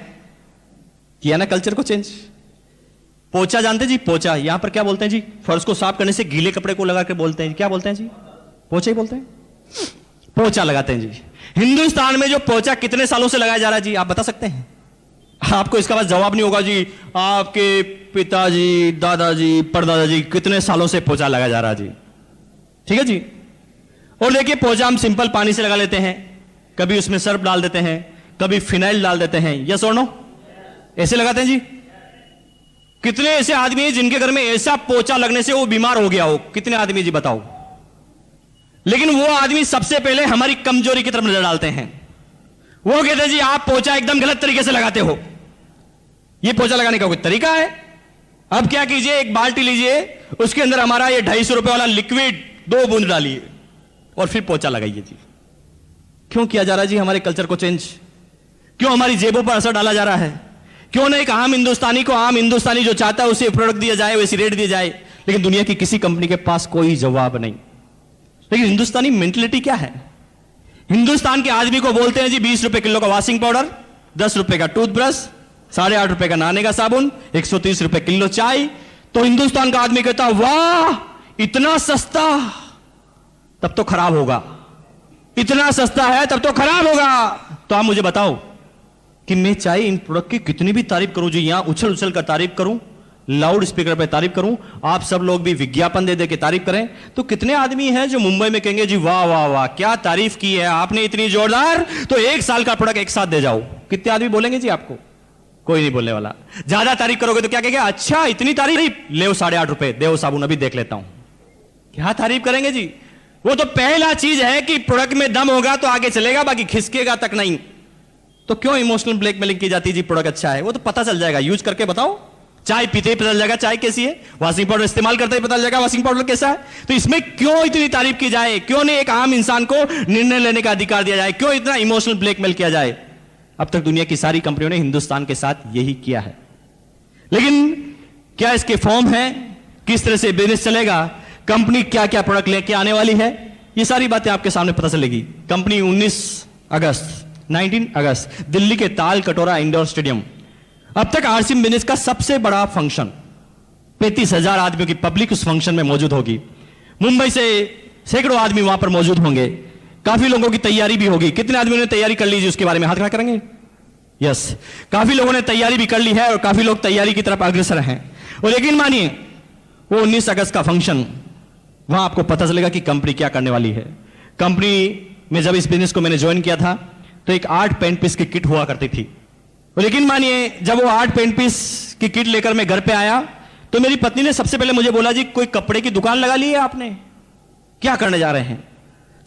किया ना कल्चर को चेंज। पोचा जानते जी, पोचा यहां पर क्या बोलते हैं जी? फर्श को साफ करने से गीले कपड़े को लगा के बोलते हैं, क्या बोलते हैं जी? पोचा ही बोलते हैं, पोचा लगाते हैं जी। हिंदुस्तान में जो पोचा कितने सालों से लगाया जा रहा है जी, आप बता सकते हैं? आपको इसका बस जवाब नहीं होगा जी। आपके पिताजी, दादाजी, परदादाजी कितने सालों से पोचा लगाया जा रहा है जी। ठीक है जी। और देखिए पोचा हम सिंपल पानी से लगा लेते हैं, कभी उसमें सर्फ डाल देते हैं, कभी फिनाइल डाल देते हैं, यस और नो? ऐसे लगाते हैं जी। कितने ऐसे आदमी हैं जिनके घर में ऐसा पोचा लगने से वो बीमार हो गया हो? कितने आदमी जी बताओ? लेकिन वो आदमी सबसे पहले हमारी कमजोरी की तरफ नजर डालते हैं। वो कहते हैं जी आप पोचा एकदम गलत तरीके से लगाते हो, ये पोचा लगाने का कोई तरीका है? अब क्या कीजिए, एक बाल्टी लीजिए, उसके अंदर हमारा ये 250 रुपए वाला लिक्विड 2 बूंद डालिए और फिर पोचा लगाइए जी। क्यों किया जा रहा है जी हमारे कल्चर को चेंज? क्यों हमारी जेबों पर असर डाला जा रहा है? क्यों ना एक आम हिंदुस्तानी को, आम हिंदुस्तानी जो चाहता है उसे प्रोडक्ट दिया जाए, वैसी रेट दिया जाए? लेकिन दुनिया की किसी कंपनी के पास कोई जवाब नहीं। लेकिन हिंदुस्तानी मेंटलिटी क्या है? हिंदुस्तान के आदमी को बोलते हैं जी 20 रुपए किलो का वॉशिंग पाउडर, 10 रुपए का टूथब्रश, 8.5 रुपए का नहाने का साबुन, 130 रुपए किलो चाय। तो हिंदुस्तान का आदमी कहता वाह इतना सस्ता, तब तो खराब होगा। इतना सस्ता है तब तो खराब होगा। तो आप मुझे बताओ कि मैं चाहे इन प्रोडक्ट की कितनी भी तारीफ करूं जी, यहां उछल उछल कर तारीफ करूं, लाउड स्पीकर पे तारीफ करूं, आप सब लोग भी विज्ञापन दे दे के तारीफ करें, तो कितने आदमी हैं जो मुंबई में कहेंगे जी वाह वाह वाह क्या तारीफ की है आपने इतनी जोरदार, तो 1 साल का प्रोडक्ट एक साथ दे जाओ। कितने आदमी बोलेंगे जी आपको? कोई नहीं बोलने वाला। ज्यादा तारीफ करोगे तो क्या कहेंगे, अच्छा इतनी तारीफ, ले 8.5 रुपए दे साबुन अभी देख लेता हूं। क्या तारीफ करेंगे जी? वो तो पहला चीज है कि प्रोडक्ट में दम होगा तो आगे चलेगा, बाकी खिसकेगा तक नहीं। तो क्यों इमोशनल ब्लैकमेलिंग की जाती है जी? प्रोडक्ट अच्छा है वो तो पता चल जाएगा, यूज करके बताओ। चाय पीते ही पता चल जाएगा चाय कैसी है, वॉशिंग पाउडर इस्तेमाल करते ही पता चल जाएगा वॉशिंग पाउडर कैसा है। तो इसमें क्यों इतनी तारीफ की जाए? क्यों नहीं एक आम इंसान को निर्णय लेने का अधिकार दिया जाए? क्यों इतना इमोशनल ब्लैकमेल किया जाए? अब तक दुनिया की सारी कंपनियों ने हिंदुस्तान के साथ यही किया है। लेकिन क्या इसके फॉर्म है? किस तरह से बिजनेस चलेगा? कंपनी क्या क्या प्रोडक्ट लेके आने वाली है? ये सारी बातें आपके सामने पता चलेगी। कंपनी 19 अगस्त दिल्ली के ताल कटोरा इंडोर स्टेडियम, अब तक आरसीएम बिजनेस का सबसे बड़ा फंक्शन, 35,000 आदमियों की पब्लिक उस फंक्शन में मौजूद होगी। मुंबई से सैकड़ों आदमी वहां पर मौजूद होंगे। काफी लोगों की तैयारी भी होगी। कितने आदमियों ने तैयारी कर ली जी? उसके बारे में हाथ खड़ा करेंगे। यस, काफी लोगों ने तैयारी भी कर ली है और काफी लोग तैयारी की तरफ अग्रसर हैं। और यकीन मानिए वो 19 अगस्त का फंक्शन, वहां आपको पता चलेगा कि कंपनी क्या करने वाली है। कंपनी में जब इस बिजनेस को मैंने ज्वाइन किया था तो एक 8 पेंट पीस की किट हुआ करती थी। और यकीन मानिए जब वो 8 पेंट पीस की किट लेकर मैं घर पे आया तो मेरी पत्नी ने सबसे पहले मुझे बोला, जी कोई कपड़े की दुकान लगा ली है आपने, क्या करने जा रहे हैं?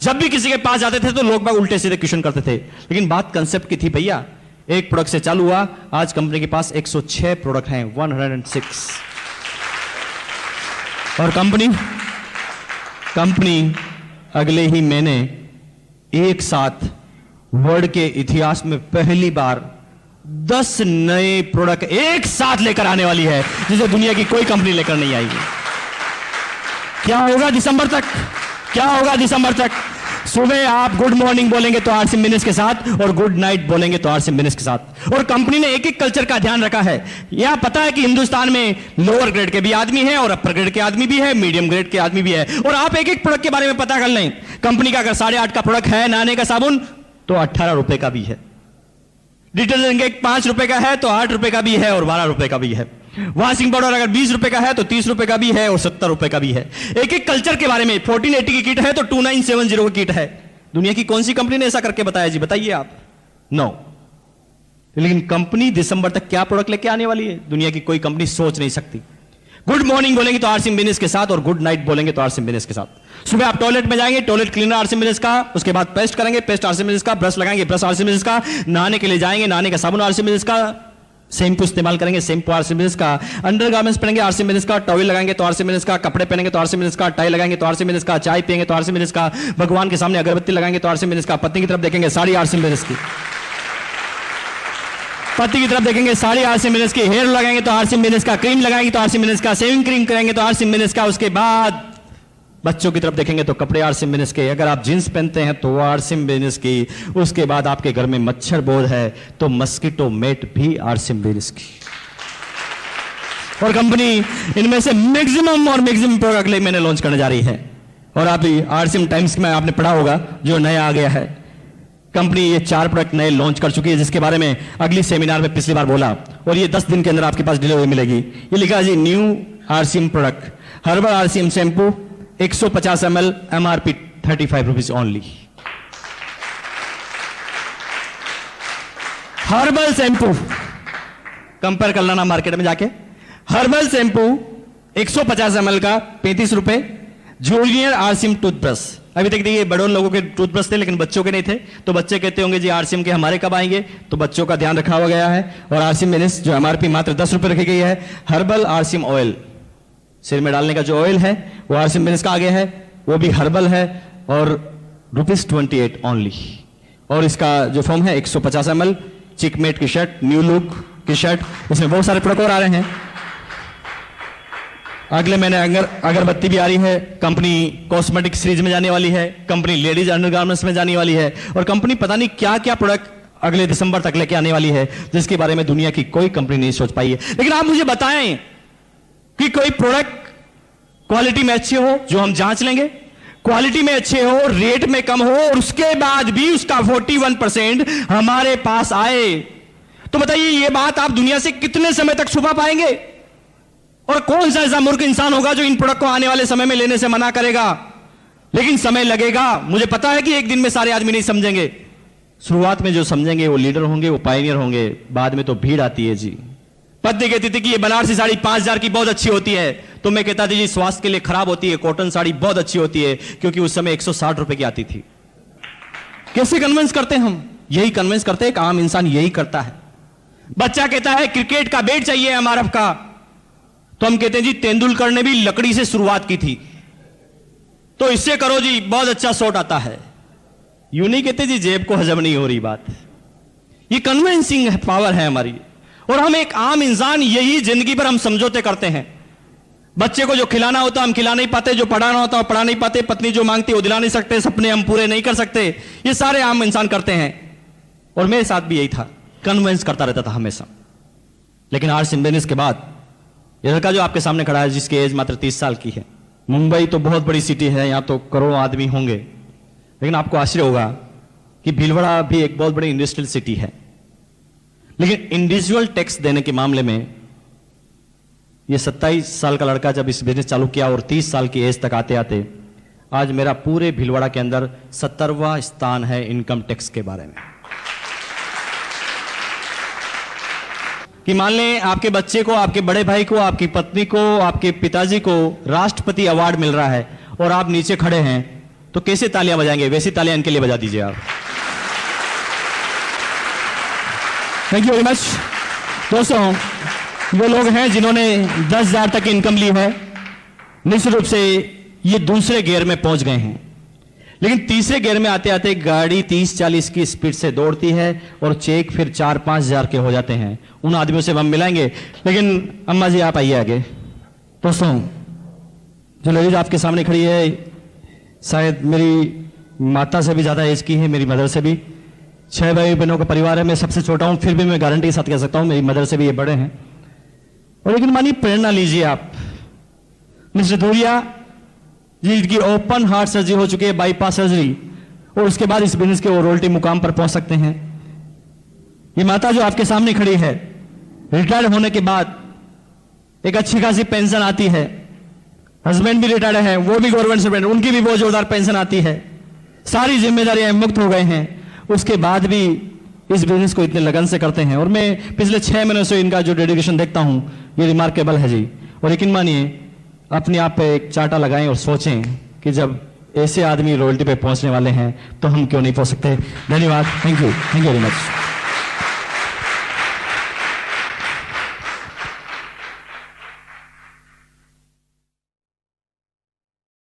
जब भी किसी के पास जाते थे तो लोग बाग उल्टे सीधे क्वेश्चन करते थे। लेकिन बात कंसेप्ट की थी भैया, एक प्रोडक्ट से चालू हुआ, आज कंपनी के पास 106 प्रोडक्ट हैं, 106। और कंपनी अगले ही महीने एक साथ वर्ल्ड के इतिहास में पहली बार 10 नए प्रोडक्ट एक साथ लेकर आने वाली है, जिसे दुनिया की कोई कंपनी लेकर नहीं आएगी। क्या होगा दिसंबर तक? क्या होगा दिसंबर तक? सुबह आप गुड मॉर्निंग बोलेंगे तो आरसीएम बिजनेस के साथ, और गुड नाइट बोलेंगे तो आरसीएम बिजनेस के साथ। और कंपनी ने एक एक कल्चर का ध्यान रखा है। यह पता है कि हिंदुस्तान में लोअर ग्रेड के भी आदमी हैं और अपर ग्रेड के आदमी भी है, मीडियम ग्रेड के आदमी भी है। और आप एक एक प्रोडक्ट के बारे में पता कर लें। कंपनी का अगर 8.5 का प्रोडक्ट है नहाने का साबुन तो 18 रुपए का भी है। डिटर्जेंट 5 रुपए का है तो 8 रुपए का भी है और 12 रुपए का भी है। वॉशिंग पाउडर अगर 20 रुपए का है तो 30 रुपए का भी है और 70 रुपए का भी है। एक एक कल्चर के बारे में 1480 की किट है तो 2970 की किट है। दुनिया की कौन सी कंपनी ने ऐसा करके बताया जी? बताइए आप। नो। लेकिन कंपनी दिसंबर तक क्या प्रोडक्ट लेके आने वाली है, दुनिया की कोई कंपनी सोच नहीं सकती। गुड मॉर्निंग बोलेंगे तो आरसीएम बिजनेस के साथ, और गुड नाइट बोलेंगे तो आरसीएम बिजनेस के साथ। सुबह आप टॉयलेट में जाएंगे, टॉयलेट क्लीनर आरसीएम बिजनेस का, उसके बाद पेस्ट करेंगे, पेस्ट आरसीएम बिजनेस का, ब्रश लगाएंगे, ब्रश आरसीएम बिजनेस का, नहाने के लिए जाएंगे, नहाने का साबुन आरसीएम बिजनेस का, शैम्पू इस्तेमाल करेंगे, शैम्पू आरसीएम बिजनेस का, अंडरगारमेंट्स पहनेंगे आरसीएम बिजनेस का, टॉवल लगाएंगे तो आरसीएम बिजनेस का, कपड़े पहनेंगे तो आरसीएम बिजनेस का, टाई लगाएंगे तो आरसीएम बिजनेस का, चाय पिएंगे तो आरसीएम बिजनेस का, भगवान के सामने अगरबत्ती लगाएंगे तो आरसीएम बिजनेस का, पत्नी की तरफ देखेंगे साड़ी आरसीएम बिजनेस की, पति की तरफ देखेंगे साड़ी आरसीएम बिजनेस की, हेयर लगाएंगे तो आरसीएम बिजनेस का, क्रीम लगाएंगे तो आरसीएम बिजनेस का, शेविंग क्रीम करेंगे तो आरसीएम बिजनेस का, उसके बाद बच्चों की तरफ देखेंगे तो कपड़े आरसीएम बिजनेस के, अगर आप जींस पहनते हैं तो वो आरसीएम बिजनेस की, उसके बाद आपके घर में मच्छर बोध है तो मस्कीटो मेट भी आरसीएम बिजनेस की। और कंपनी इनमें से मैक्सिमम प्रोडक्ट अगले महीने लॉन्च करने जा रही है। और आप आरसीएम टाइम्स में आपने पढ़ा होगा जो नया आ गया है, कंपनी ये 4 प्रोडक्ट नए लॉन्च कर चुकी है, जिसके बारे में अगली सेमिनार में पिछली बार बोला, और ये 10 दिन के अंदर आपके पास डिलीवरी मिलेगी। ये लिखा है जी new RCM product, herbal RCM shampoo 150 ml, MRP 35 rupees only. Herbal shampoo compare कर लेना मार्केट में जाके, हर्बल शैम्पू 150 ml का 35 रुपए। जूनियर आरसीएम टूथब्रश, अभी तक देखिए बड़ों लोगों के टूथब्रश थे लेकिन बच्चों के नहीं थे, तो बच्चे कहते होंगे जी आरसीएम के हमारे कब आएंगे, तो बच्चों का ध्यान रखा हुआ गया है। और आरसीएम बिजनेस जो MRP मात्र 10 रुपए रखी गई है। हर्बल आरसीएम ऑयल, सिर में डालने का जो ऑयल है वो आरसीएम बिजनेस का आगे है, वो भी हर्बल है और ₹28 ओनली। और इसका जो फॉर्म है 150 ml, चिकमेट की शर्ट, न्यू लुक की शर्ट, इसमें बहुत सारे प्रोडक्ट और आ रहे हैं। अगले महीने अगरबत्ती भी आ रही है, कंपनी कॉस्मेटिक सीरीज में जाने वाली है, कंपनी लेडीज अंडरगारमेंट्स में जाने वाली है, और कंपनी पता नहीं क्या क्या प्रोडक्ट अगले दिसंबर तक लेके आने वाली है, जिसके बारे में दुनिया की कोई कंपनी नहीं सोच पाई है। लेकिन आप मुझे बताएं कि कोई प्रोडक्ट क्वालिटी में अच्छे हो जो हम जांच लेंगे, क्वालिटी में अच्छे हो, रेट में कम हो, और उसके बाद भी उसका 41% हमारे पास आए, तो बताइए ये बात आप दुनिया से कितने समय तक छुपा पाएंगे? और कौन सा ऐसा मूर्ख इंसान होगा जो इन प्रोडक्ट को आने वाले समय में लेने से मना करेगा? लेकिन समय लगेगा, मुझे पता है कि एक दिन में सारे आदमी नहीं समझेंगे। शुरुआत में जो समझेंगे वो लीडर होंगे, वो पायनियर होंगे, बाद में तो भीड़ आती है जी। पत्नी कहती थी कि ये बनारसी साड़ी 5000 की बहुत अच्छी होती है, तो मैं कहता था जी स्वास्थ्य के लिए खराब होती है, कॉटन साड़ी बहुत अच्छी होती है, क्योंकि उस समय 160 रुपए की आती थी। कैसे कन्विंस करते हैं हम? यही कन्विंस करते हैं, एक आम इंसान यही करता है। बच्चा कहता है क्रिकेट का बैट चाहिए MRF का, तो हम कहते हैं जी तेंदुलकर ने भी लकड़ी से शुरुआत की थी, तो इससे करो जी बहुत अच्छा शॉट आता है। यूं नहीं कहते जी जेब को हजम नहीं हो रही बात। ये कन्विंसिंग पावर है हमारी, और हम एक आम इंसान यही जिंदगी पर हम समझौते करते हैं। बच्चे को जो खिलाना होता हम खिला नहीं पाते, जो पढ़ाना होता वो पढ़ा नहीं पाते, पत्नी जो मांगती वो दिला नहीं सकते, सपने हम पूरे नहीं कर सकते। ये सारे आम इंसान करते हैं, और मेरे साथ भी यही था, कन्विंस करता रहता था हमेशा। लेकिन आरसीएम बिजनेस के बाद ये लड़का जो आपके सामने खड़ा है, जिसकी एज मात्र 30 साल की है, मुंबई तो बहुत बड़ी सिटी है, यहां तो करोड़ों आदमी होंगे, लेकिन आपको आश्चर्य होगा कि भीलवाड़ा भी एक बहुत बड़ी इंडस्ट्रियल सिटी है, लेकिन इंडिविजुअल टैक्स देने के मामले में ये 27 साल का लड़का जब इस बिजनेस चालू किया और 30 साल की एज तक आते आते आज मेरा पूरे भीलवाड़ा के अंदर 70वां स्थान है इनकम टैक्स के बारे में। कि मान लें आपके बच्चे को, आपके बड़े भाई को, आपकी पत्नी को, आपके पिताजी को राष्ट्रपति अवार्ड मिल रहा है और आप नीचे खड़े हैं, तो कैसे तालियां बजाएंगे? वैसी तालियां इनके लिए बजा दीजिए आप। Thank you very much. दोस्तों, वो लोग हैं जिन्होंने 10,000 तक इनकम ली है, निश्चित रूप से ये दूसरे गियर में पहुंच गए हैं, लेकिन तीसरे गियर में आते आते गाड़ी 30-40 की स्पीड से दौड़ती है और चेक फिर 4-5 हजार के हो जाते हैं। उन आदमियों से हम मिलाएंगे, लेकिन अम्मा जी आप आइए आगे। दोस्तों, जो लेडीज आपके सामने खड़ी है शायद मेरी माता से भी ज्यादा एज की है, मेरी मदर से भी। 6 भाई बहनों का परिवार है, मैं सबसे छोटा हूं, फिर भी मैं गारंटी के साथ कह सकता हूं मेरी मदर से भी ये बड़े हैं। और लेकिन मानिए प्रेरणा लीजिए आप, मिस्टर धूरिया जिनकी ओपन हार्ट सर्जरी हो चुकी है, बाईपास सर्जरी, और उसके बाद इस बिजनेस के वो रोल्टी मुकाम पर पहुंच सकते हैं। ये माता जो आपके सामने खड़ी है, रिटायर होने के बाद एक अच्छी खासी पेंशन आती है, हस्बैंड भी रिटायर्ड है, वो भी गवर्नमेंट सर्वेंट, उनकी भी बहुत जोरदार पेंशन आती है, सारी जिम्मेदारियां मुक्त हो गए हैं, उसके बाद भी इस बिजनेस को इतने लगन से करते हैं। और मैं पिछले 6 महीनों से इनका जो डेडिकेशन देखता हूं, ये रिमार्केबल है जी। और यकीन मानिए, अपने आप पे एक चार्टा लगाएं और सोचें कि जब ऐसे आदमी रॉयल्टी पे पहुंचने वाले हैं तो हम क्यों नहीं पहुंच सकते। धन्यवाद, थैंक यू वेरी मच।